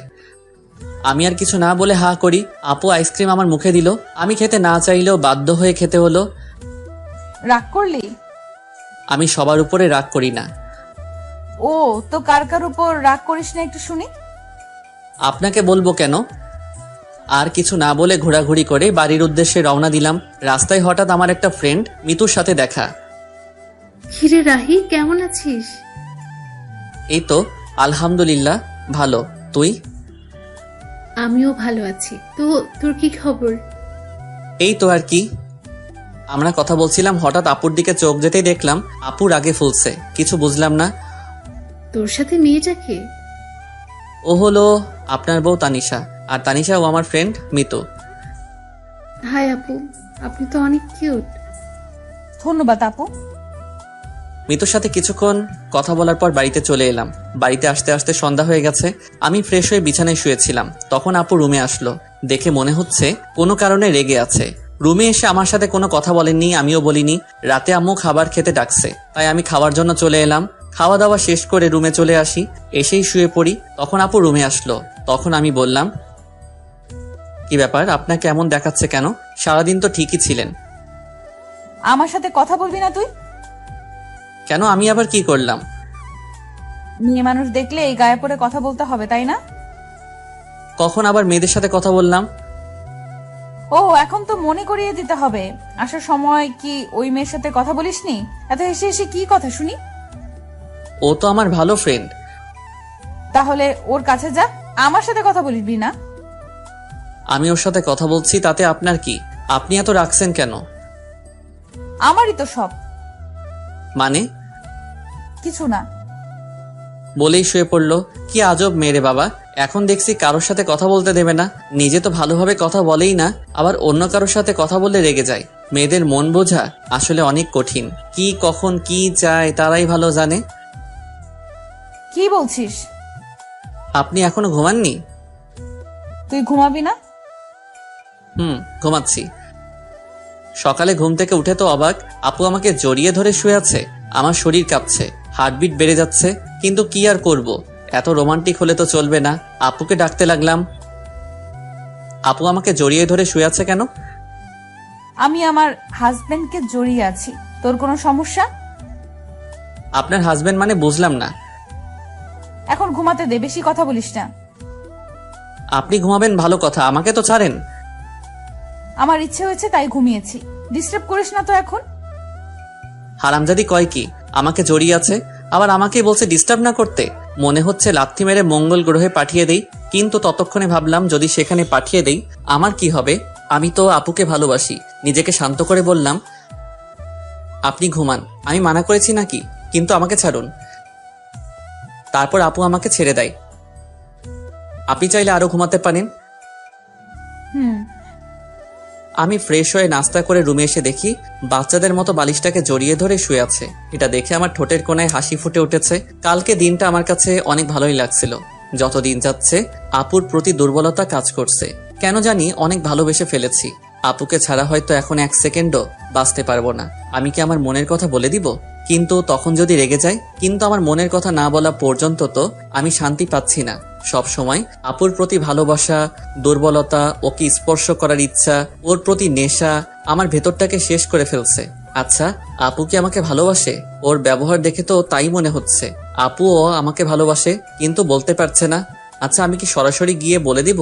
আমি আর কিছু না বলে হা করি। আপু আইসক্রিম আমার মুখে দিল। আমি খেতে না চাইলেও বাধ্য হয়ে খেতে হলো। রাগ করলি? আমি সবার উপরে রাগ করি না। ও তো কার কার উপর রাগ করিস না একটু শুনি। আপনাকে বলবো কেন? আর কিছু না বলে ঘোরাঘুরি করে বাড়ির উদ্দেশ্যে রওনা দিলাম। রাস্তায় হঠাৎ আমার একটা ফ্রেন্ড মিতুর সাথে দেখা। কিরে রাহি, কেমন আছিস? এই তো আলহামদুলিল্লাহ ভালো। তুই? আমিও ভালো আছি। তো তোর কি খবর? এই তো আর কি। আমরা কথা বলছিলাম, হঠাৎ আপুর দিকে চোখ যেতেই দেখলাম আপু রাগে ফুলছে। কিছু বুঝলাম না। তোর সাথে মেয়েটাকে? ও হলো আপনার বউ তানিশা, আর তানিশা ও আমার ফ্রেন্ড মিতু। হাই আপু, আপনি তো অনেক কিউট। ধন্যবাদ আপু। মিতুর সাথে কিছুক্ষণ কথা বলার পর বাড়িতে চলে এলাম। বাড়িতে আসতে আসতে সন্ধ্যা হয়ে গেছে। আমি ফ্রেশ হয়ে বিছানায় শুয়েছিলাম, তখন আপু রুমে আসলো। দেখে মনে হচ্ছে কোনো কারণে রেগে আছে। রুমে এসে আমার সাথে কোনো কথা বলেননি, আমিও বলিনি। রাতে আম্মু খাবার খেতে ডাকছে, তাই আমি খাওয়ার জন্য চলে এলাম। খাওয়া দাওয়া শেষ করে রুমে চলে আসি। এসেই শুয়ে পড়ি, তখন আপু রুমে আসলো। তখন আমি বললাম, কি ব্যাপার, আপনাকে এমন দেখাচ্ছে কেন? সারাদিন তো ঠিকই ছিলেন। আমার সাথে কথা বলবি না তুই? কেন, আমি আবার কি করলাম? মেয়ে মানুষ দেখলে এই গায়ে পড়ে কথা বলতে হবে, তাই না? কখন আবার মেয়েদের সাথে কথা বললাম? ও এখন তো মনে করিয়ে দিতে হবে। আসার সময় কি ওই মেয়ের সাথে কথা বলিসনি? এত হেসে হেসে কি কথা শুনি? ও তো আমার ভালো ফ্রেন্ড। তাহলে ওর কাছে যা, আমার সাথে কথা বলবি না। আমি ওর সাথে কথা বলছি, তাতে আপনার কি? আপনি এত রাখছেন কেন? আমারই তো সব। মানে? কিছু না। বলেই শুয়ে পড়লো। কি আজব মেরে বাবা, এখন দেখছি কারোর সাথে কথা বলতে দেবে না। নিজে তো ভালোভাবে কথা বলেই না, আবার অন্য কারোর সাথে কথা বললে রেগে যায়। মেয়েদের মন বোঝা আসলে অনেক কঠিন। কি কখন কি চায় তারাই ভালো জানে। কি বলছিস? আপনি এখনো ঘুমাননি? তুই ঘুমাবি না? ঘুমাচ্ছি। সকালে ঘুম থেকে উঠে তো অবাক, আপু আমাকে জড়িয়ে ধরে শুয়ে আছে। আমার শরীর কাঁপছে, হার্টবিট বেড়ে যাচ্ছে। কিন্তু কি আর করব, এত রোমান্টিক হলে তো চলবে না। আপুকে ডাকতে লাগলাম। আপু আমাকে জড়িয়ে ধরে শুয়ে আছে কেন? আমি আমার হাজবেন্ডকে জড়িয়ে আছি। তোর কোনো সমস্যা? আপনার হাজবেন্ড মানে বুঝলাম না। এখন ঘুমাতে দে, বেশি কথা বলিস না। আপনি ঘুমাবেন ভালো কথা, আমাকে তো ছাড়েন। আমার ইচ্ছে হয়েছে তাই ঘুমিয়েছি, ডিস্টার্ব করিস না তো এখন। হারামজাদি কয় কি, আমাকে জড়িয়ে আছে, আবার আমাকেই বলছে ডিস্টার্ব না করতে। মনে হচ্ছে লাথি মেরে মঙ্গল গ্রহে পাঠিয়ে দেই। কিন্তু ততক্ষণে ভাবলাম, যদি সেখানে পাঠিয়ে দেই আমার কি হবে? আমি তো আপুকে ভালোবাসি। নিজেকে শান্ত করে বললাম, আপনি ঘুমান, আমি মানা করেছি নাকি? কিন্তু আমাকে ছাড়ুন। তারপর আপু আমাকে ছেড়ে দেয়। আপনি চাইলে আরো ঘুমাতে পারেন। আমি ফ্রেশ হয়ে নাস্তা করে রুমে এসে দেখি বাচ্চাদের মতো বালিশটাকে জড়িয়ে ধরে শুয়ে আছে। এটা দেখে আমার ঠোঁটের কোণায় হাসি ফুটে উঠেছে। কালকে দিনটা আমার কাছে অনেক ভালোই লাগছিল। যত দিন যাচ্ছে আপুর প্রতি দুর্বলতা কাজ করছে। কেন জানি অনেক ভালোবেসে ফেলেছি। আপুকে ছাড়া হয়তো এখন 1 সেকেন্ডও বাঁচতে পারবো না। আমি কি আমার মনের কথা বলে দিব? কিন্তু তখন যদি রেগে যায়? কিন্তু আমার মনের কথা না বলা পর্যন্ত তো আমি শান্তি পাচ্ছি না। সব সময় আপুর প্রতি ভালোবাসা, দুর্বলতা, ওকে স্পর্শ করার ইচ্ছা, ওর প্রতি নেশা আমার ভেতরটাকে শেষ করে ফেলছে। আচ্ছা, আপু কি আমাকে ভালোবাসে? ওর ব্যবহার দেখে তো তাই মনে হচ্ছে। আপুও আমাকে ভালোবাসে, কিন্তু বলতে পারছে না। আচ্ছা, আমি কি সরাসরি গিয়ে বলে দিব?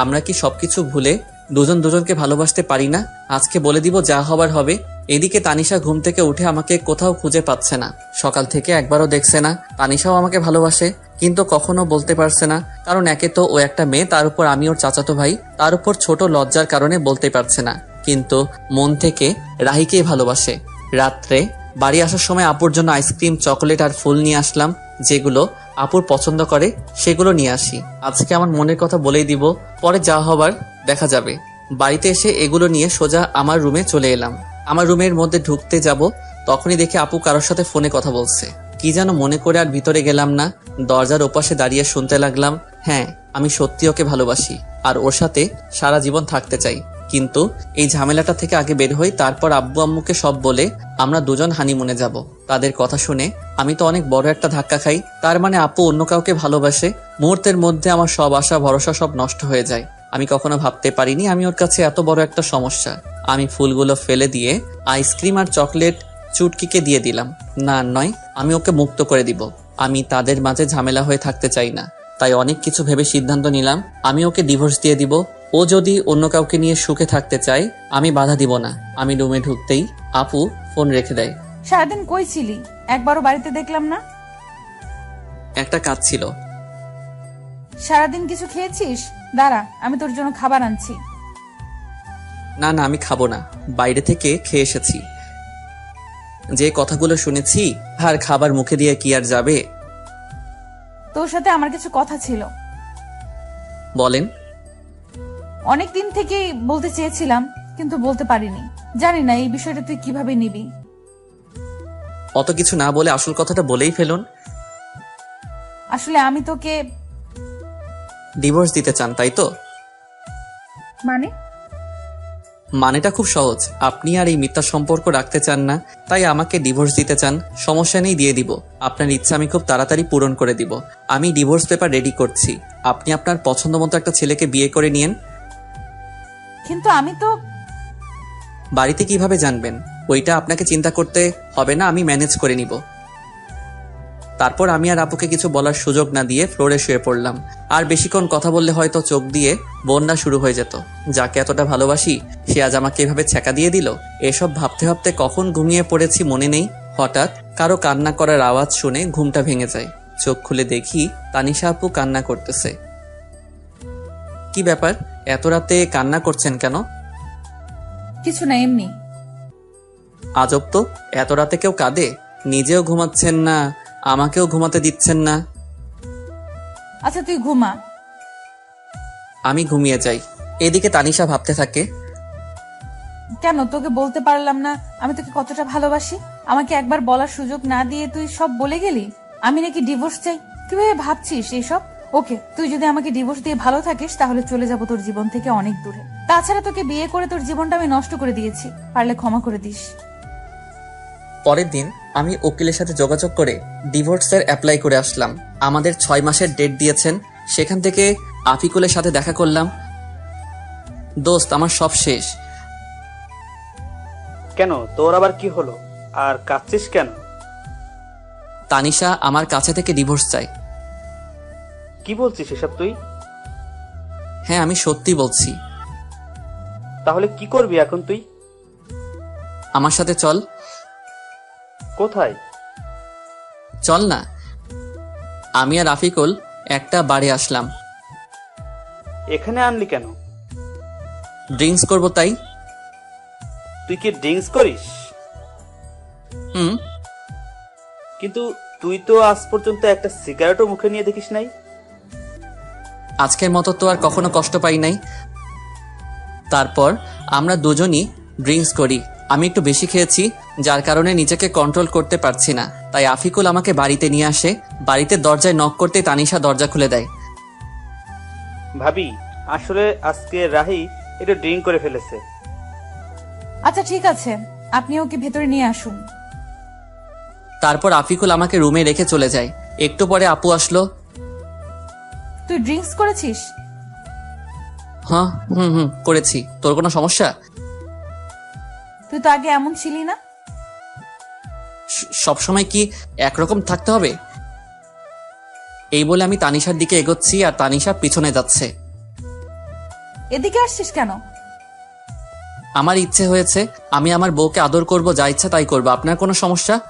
আমরা কি সবকিছু ভুলে দুজন দুজনকে ভালোবাসতে পারি না? আজকে বলে দিব, যা হবার হবে। এদিকে তানিশা ঘুম থেকে উঠে আমাকে কোথাও খুঁজে পাচ্ছে না। সকাল থেকে একবারও দেখছে না। তানিশাও আমাকে ভালোবাসে, কিন্তু কখনো বলতে পারছে না। কারণ একে তো ও একটা মেয়ে, তার উপর আমি ওর চাচাতো ভাই, তার উপর ছোট লজ্জার কারণে বলতে পারছে না। কিন্তু মন থেকে রাহিকেই ভালোবাসে। রাত্রে বাড়ি আসার সময় আপুর জন্য আইসক্রিম, চকোলেট আর ফুল নিয়ে আসলাম। যেগুলো আপুর পছন্দ করে সেগুলো নিয়ে আসি। আজকে আমার মনের কথা বলেই দিব, পরে যা হবার দেখা যাবে। বাড়িতে এসে এগুলো নিয়ে সোজা আমার রুমে চলে এলাম। আমার রুমের মধ্যে ঢুকতে যাব, তখনই দেখে আপু কারোর সাথে ফোনে কথা বলছে। কি যেন মনে করে আর ভিতরে গেলাম না। দরজার ওপাশে দাঁড়িয়ে শুনতে লাগলাম, হ্যাঁ আমি সত্যি ওকে ভালোবাসি। আর ওর সাথে সারা জীবন থাকতে চাই। কিন্তু এই ঝামেলাটা থেকে আগে বের হই, তারপর আব্বু আম্মুকে সব বলে আমরা দুজন হানিমুনে যাব। তাদের কথা শুনে আমি তো অনেক বড় একটা ধাক্কা খাই। তার মানে আপু অন্য কাউকে ভালোবাসে। মুহূর্তের মধ্যে আমার সব আশা ভরসা সব নষ্ট হয়ে যায়। আমি কখনো ভাবতে পারিনি আমি ওর কাছে এত বড় একটা সমস্যা। আমি ফুলগুলো ফেলে দিয়ে আইসক্রিম আর চকলেট চুটকিকে দিয়ে দিলাম। না নয়, আমি ওকে মুক্ত করে দিব। আমি তাদের মাঝে ঝামেলা হয়ে থাকতে চাই না। তাই অনেক কিছু ভেবে সিদ্ধান্ত নিলাম আমি ওকে ডিভোর্স দিয়ে দিব। ও যদি অন্য কাউকে নিয়ে সুখে থাকতে চায় আমি বাধা দিব না। আমি রুমে ঢুকতেই আপু ফোন রেখে দেয়। সারাদিন কই ছিলি? একবারও বাড়িতে দেখলাম না। একটা কাজ ছিল। সারাদিন কিছু খেয়েছিস? দাঁড়া, আমি তোর জন্য খাবার আনছি। না না, আমি খাবো না, বাইরে থেকে খেয়ে এসেছি। যে কথাগুলো শুনেছি আর খাবার মুখে দিয়ে কি আর যাবে। তোর সাথে আমার কিছু কথা ছিল। বলেন। অনেক দিন থেকেই বলতে চেয়েছিলাম কিন্তু বলতে পারিনি। জানি না এই বিষয়টা তুই কিভাবে নিবি। অত কিছু না বলে আসল কথাটা বলেই ফেলুন। আসলে আমি তোকে ডিভোর্স দিতে চান, তাই তো? মানে মানেটা খুব সহজ। আপনি আর এই মিথ্যা সম্পর্ক রাখতে চান না, তাই আমাকে ডিভোর্স দিতে চান। সমস্যা নেই, দিয়ে দিব। আপনার ইচ্ছা আমি খুব তাড়াতাড়ি পূরণ করে দিব। আমি ডিভোর্স পেপার রেডি করছি। আপনি আপনার পছন্দ মতো একটা ছেলেকে বিয়ে করে নিয়েন। কিন্তু আমি তো বাড়িতে কিভাবে জানবেন? ওইটা আপনাকে চিন্তা করতে হবে না, আমি ম্যানেজ করে নিব। তারপর আমি আর আপুকে কিছু বলার সুযোগ না দিয়ে ফ্লোরে শুয়ে পড়লাম। আর বেশিক্ষণ কথা বললে হয়তো চোখ দিয়ে বন্যা শুরু হয়ে যেত। যাকে এতটা ভালোবাসি সে আজ আমাকে এভাবে ছ্যাঁকা দিয়ে দিল। এসব ভাবতে ভাবতে কখন ঘুমিয়ে পড়েছি মনে নেই। হঠাৎ কারো কান্না করার আওয়াজ শুনে ঘুমটা ভেঙে যায়। চোখ খুলে দেখি তানিশা আপু কান্না করতেছে। কি ব্যাপার, এত রাতে কান্না করছেন কেন? কিছু না, এমনি। আজব তো, এত রাতে কেউ কাঁদে? নিজেও ঘুমাচ্ছেন না, আমাকেও ঘুমাতে দিচ্ছেন না। আচ্ছা তুই ঘুমা। আমি ঘুমিয়ে যাই। এদিকে তানিশা ভাবতে থাকে, কেন তোকে বলতে পারলাম না আমি তোকে কতটা ভালোবাসি? আমাকে একবার বলার সুযোগ না দিয়ে তুই সব বলে গেলি। আমি নাকি ডিভোর্স চাই? কিভাবে ভাবছিস এইসব? ওকে, তুই যদি আমাকে ডিভোর্স দিয়ে ভালো থাকিস তাহলে চলে যাব তোর জীবন থেকে অনেক দূরে। তাছাড়া তোকে বিয়ে করে তোর জীবনটা আমি নষ্ট করে দিয়েছি, পারলে ক্ষমা করে দিস। পরের দিন আমি উকিলের সাথে যোগাযোগ করে ডিভোর্সের অ্যাপ্লাই করে আসলাম। আমাদের 6 মাসের ডেট দিয়েছেন। সেখান থেকে আফিকুলের সাথে দেখা করলাম। দোস্ত, আমার সব শেষ। কেন, তোর আবার কি হলো? আর কাঁদছিস কেন? তানিশা আমার কাছে থেকে ডিভোর্স চাই। কি বলছিস এসব তুই? হ্যাঁ, আমি সত্যি বলছি। তাহলে কি করবি এখন তুই? আমার সাথে চল। কোথায়? চল না। আমি আর আফিকুল একটা বারে আসলাম। এখানে আনলি কেন? ড্রিঙ্কস করব তাই। তুই কি ড্রিঙ্কস করিস? হুম। কিন্তু তুই তো আজ পর্যন্ত একটা সিগারেটও মুখে নিয়ে দেখিস নাই। আজকের মতো তো আর কখনো কষ্ট পাই নাই। তারপর আমরা দুজনই ড্রিঙ্কস করি। আমি একটু বেশি খেয়েছি, যার কারণে নিজেকে কন্ট্রোল করতে পারছি না। তাই আফিকুল আমাকে বাড়িতে নিয়ে আসে। বাড়িতে দরজায় নক করতে তানিশা দরজা খুলে দেয়। ভাবি, আসলে আজকে রাহি একটু ড্রিঙ্ক করে ফেলেছে। আচ্ছা ঠিক আছে, আপনি ওকে ভেতরে নিয়ে আসুন। তারপর আফিকুল আমাকে রুমে রেখে চলে যায়। একটু পরে আপু আসলো। তুই ড্রিঙ্কস করেছিস? হ্যাঁ, হুম, করেছি। তোর কোনো সমস্যা? তুই তো আগে এমন ছিলি না। সবসময় কি একরকম থাকতে হবে? এই বলে আমি তানিশার দিকে এগোচ্ছি আর তানিশা পিছনে যাচ্ছে। এদিকে আসছিস কেন? আমার ইচ্ছে হয়েছে, আমি আমার বউকে আদর করব, যা ইচ্ছা তাই করবো। আপনার কোনো সমস্যা?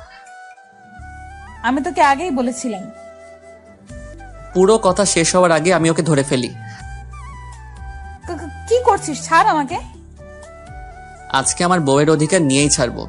আমি তোকে আগেই বলেছিলাম। পুরো কথা শেষ হওয়ার আগে আমি ওকে ধরে ফেলি। কি করছিস? ছাড় আমাকে। আজকে আমার বউয়ের অধিকার নিয়েই ছাড়বো।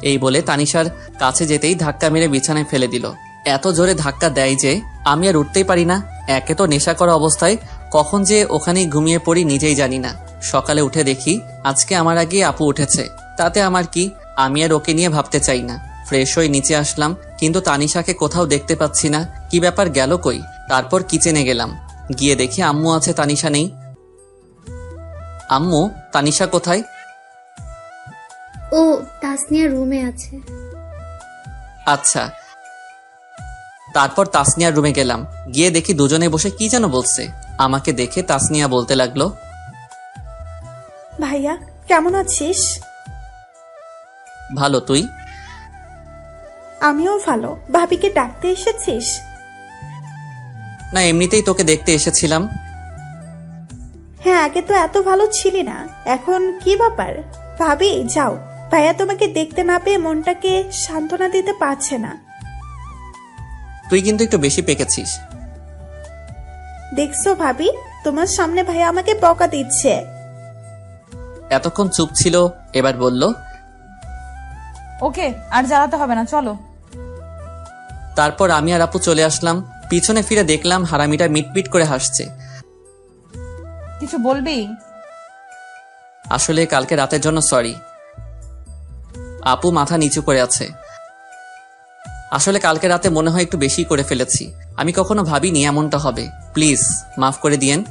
এই বলে তানিশার কাছে যেতেই ধাক্কা মেরে বিছানায় ফেলে দিল। এত জোরে ধাক্কা দেয় যে আমি আর উঠতেই পারি না। একে তো নেশা করা অবস্থায় কখন যে ওখানেই ঘুমিয়ে পড়ি নিজেই জানি না। সকালে উঠে দেখি আজকে আমার আগে আপু উঠেছে। তাতে আমার কি, আমি আর ওকে নিয়ে ভাবতে চাই না। ফ্রেশ হয়ে নিচে আসলাম, কিন্তু তানিশাকে কোথাও দেখতে পাচ্ছি না। কি ব্যাপার, গেল কই? তারপর কিচেনে গেলাম। গিয়ে দেখি আম্মু আছে, তানিশা নেই। আম্মু, তানিশা কোথায়? ও তাসনিয়া রুমে আছে। আচ্ছা। তারপর তাসনিয়ার রুমে গেলাম, গিয়ে দেখি দুজনে বসে কি যেন বলছে। আমাকে দেখে তাসনিয়া বলতে লাগলো, ভাইয়া কেমন আছিস? ভালো, তুই? আমিও ভালো। ভাবিকে ডাকতে এসেছিস? না, এমনিতেই তোকে দেখতে এসেছিলাম। হ্যাঁ, আগে তো এত ভালো ছিলি না, এখন কি ব্যাপার? ভাবি যাও, ভাইয়া তোমাকে দেখতে না পেয়ে মনটাকে সান্ত্বনা দিতে পারছে না। তুই কিন্তু একটু বেশি পেকেছিস। দেখছো ভাবি, তোমার সামনে ভাইয়া আমাকে বকা দিচ্ছে। এতক্ষণ চুপ ছিল, এবার বলল, ওকে আর জ্বালাতে হবে না, চলো। তারপর আমি আর আপু চলে আসলাম। পিছনে ফিরে দেখলাম হারামিটা মিটমিট করে হাসছে। কিছু বলবি? আসলে কালকে রাতের জন্য সরি। আপু মাথা নিচু করে আছে। আসলে কালকে রাতে মনে হয় একটু বেশি করে ফেলেছি। আমি কখনো ভাবিনি এমনটা হবে। প্লিজ মাফ করে দিয়েন।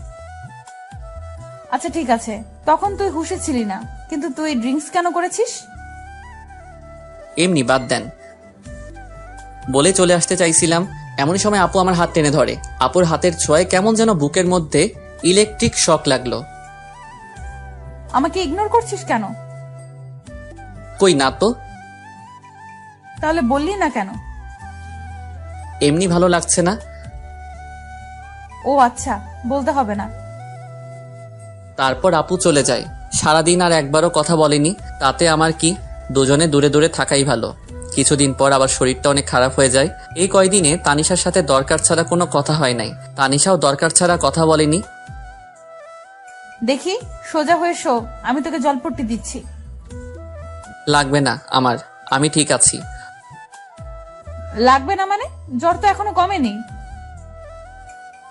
আচ্ছা ঠিক আছে, তখন তুই হুঁশে ছিলি না, কিন্তু তুই ড্রিঙ্কস কেন করেছিস? এমনি, বাদ দেন। বলে চলে আসতে চাইছিলাম, এমনই সময় আপু আমার হাত টেনে ধরে। আপুর হাতের ছোঁয়ায় কেমন যেন বুকের মধ্যে ইলেকট্রিক শক লাগলো। আমাকে ইগনোর করছিস কেন? কই না তো। তাহলে বললি না কেন? এমনি ভালো লাগছে না। ও আচ্ছা, বলতে হবে না। তারপর আপু চলে যায়। সারাদিন আর একবারও কথা বলেনি। তাতে আমার কি, দুজনে দূরে দূরে থাকাই ভালো। কিছুদিন পর আবার শরীরটা অনেক খারাপ হয়ে যায়। এই কয়দিনে তানিশার সাথে দরকার ছাড়া কোনো কথা হয় নাই। তানিশাও দরকার ছাড়া কথা বলেনি। দেখি, সোজা হয়ে শো, আমি তোকে জলপট্টি দিচ্ছি। লাগবে না আমার, আমি ঠিক আছি। লাগবে না মানে? জ্বর তো এখনো কমেনি।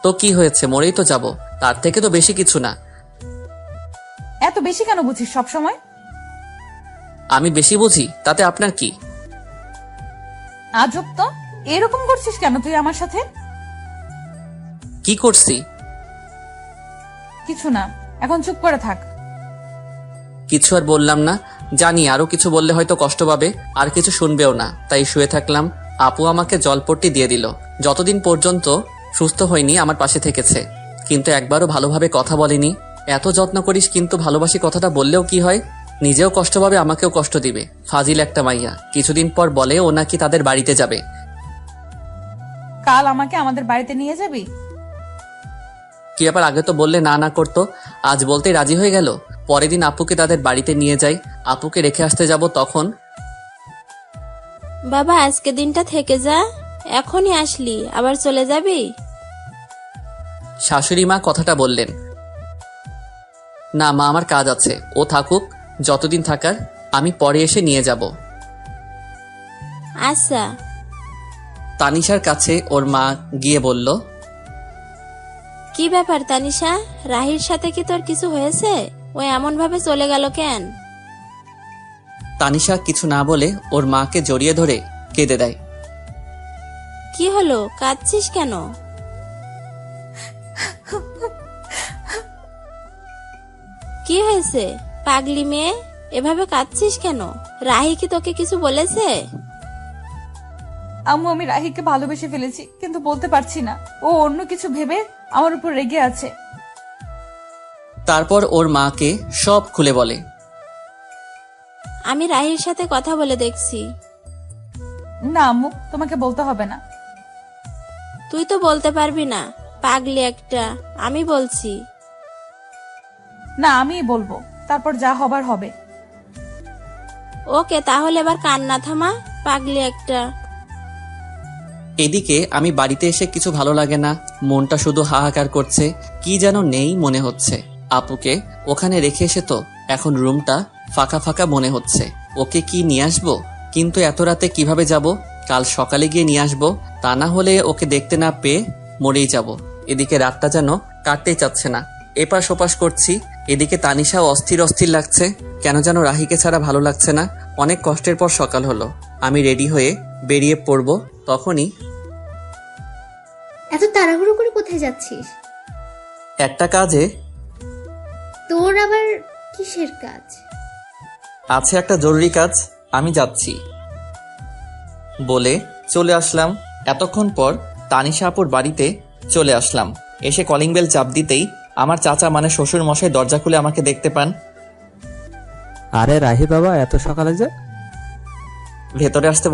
তো কি হয়েছে, মরেই তো যাব, তার থেকে তো বেশি কিছু না। এত বেশি কেন বুঝিস সব সময়? আমি বেশি বুঝি, তাতে আপনার কি? আজব তো, এরকম করছিস কেন তুই আমার সাথে? কি করছি? কিছু না, এখন চুপ করে থাক। কিছু আর বললাম না। জানি আরো কিছু বললে হয়তো কষ্ট পাবে, আর কিছু শুনবেও না, তাই শুয়ে থাকলাম। আপু আমাকে জলপট্টি দিয়ে দিল। যতদিন পর্যন্ত সুস্থ হয়নি আমার পাশে থেকেছে, কিন্তু একবারও ভালোভাবে কথা বলেনি। এত যত্ন করিস কিন্তু ভালোবাসি কথাটা বললেও কি হয়? নিজেও কষ্ট পাবে, আমাকেও কষ্ট দিবে। ফাজিল একটা মাইয়া। কিছুদিন পর বলে ও নাকি তাদের বাড়িতে যাবে। কাল আমাকে আমাদের বাড়িতে নিয়ে যাবি? কি ব্যাপার, আগে তো বললে না না করতো, আজ বলতেই রাজি হয়ে গেল। পরের দিন আপুকে তাদের বাড়িতে নিয়ে যাই। আপুকে রেখে আসতে যাব তখন। বাবা আজকে দিনটা থেকে যা, এখনই আসলি আবার চলে যাবি? শাশুড়ি মা কথাটা বললেন। না মা, আমার কাজ আছে, ও থাকুক যতদিন থাকার, আমি পরে এসে নিয়ে যাব। আচ্ছা। তানিশার কাছে ওর মা গিয়ে বলল, কি ব্যাপার তানিশা, রাহির সাথে কি তোর কিছু হয়েছে? ও এমন ভাবে চলে গেল কেন? তানিশা কিছু না বলে ওর মাকে জড়িয়ে ধরে কেঁদে দেয়। কি হলো, কাঁদছিস কেন? কি হয়েছে পাগলি মেয়ে, এভাবে কাঁদছিস কেন? রাহি কি তোকে কিছু বলেছে? আম্মু, আমি রাহিকে ভালোবেসে ফেলেছি, কিন্তু বলতে পারছি না। ও অন্য কিছু ভেবে আমার উপর রেগে আছে। তারপর ওর মাকে সব খুলে বলে। আমি রাহির সাথে কথা বলে দেখছি। না আম্মু, তোমাকে বলতে হবে না। তুই তো বলতে পারবি না, পাগলি একটা। আমি বলছি। না, আমিই বলবো, তারপর যা হবার হবে। ওকে, তাহলে এবার কান্না থামা, পাগলি একটা। এদিকে আমি বাড়িতে এসে কিছু ভালো লাগে না, মনটা শুধু হাহাকার করছে। কি যেন নেই মনে হচ্ছে। আপুকে ওখানে রেখে এসে তো এখন রুমটা ফাঁকা ফাঁকা মনে হচ্ছে। ওকে কি নিয়ে আসবো? কিন্তু এত রাতে কিভাবে যাব? কাল সকালে গিয়ে নিয়ে আসবো, তা না হলে ওকে দেখতে না পেয়ে মরেই যাব। এদিকে রাতটা যেন কাটতেই চাচ্ছে না, এপাশ ওপাশ করছি। এদিকে তানিশাও অস্থির অস্থির লাগছে, কেন যেন রাহিকে ছাড়া ভালো লাগছে না। অনেক কষ্টের পর সকাল হলো, আমি রেডি হয়ে বেরিয়ে পড়বো। তখনই এত তাড়াহুড়ো করে কোথায় যাচ্ছিস? একটা কাজে তোর আবার কিসের কাজ? আছে একটা জরুরি কাজ, আমি যাচ্ছি বলে চলে আসলাম। এতক্ষণ পর তানিশা আপুর বাড়িতে চলে আসলাম। এসে কলিং বেল চাপ দিতেই আমার চাচা মানে শ্বশুর মশাই দরজা খুলে আমাকে দেখতে পান। আরে রাহি বাবা, এত সকালে যে? ভেতরে আসতে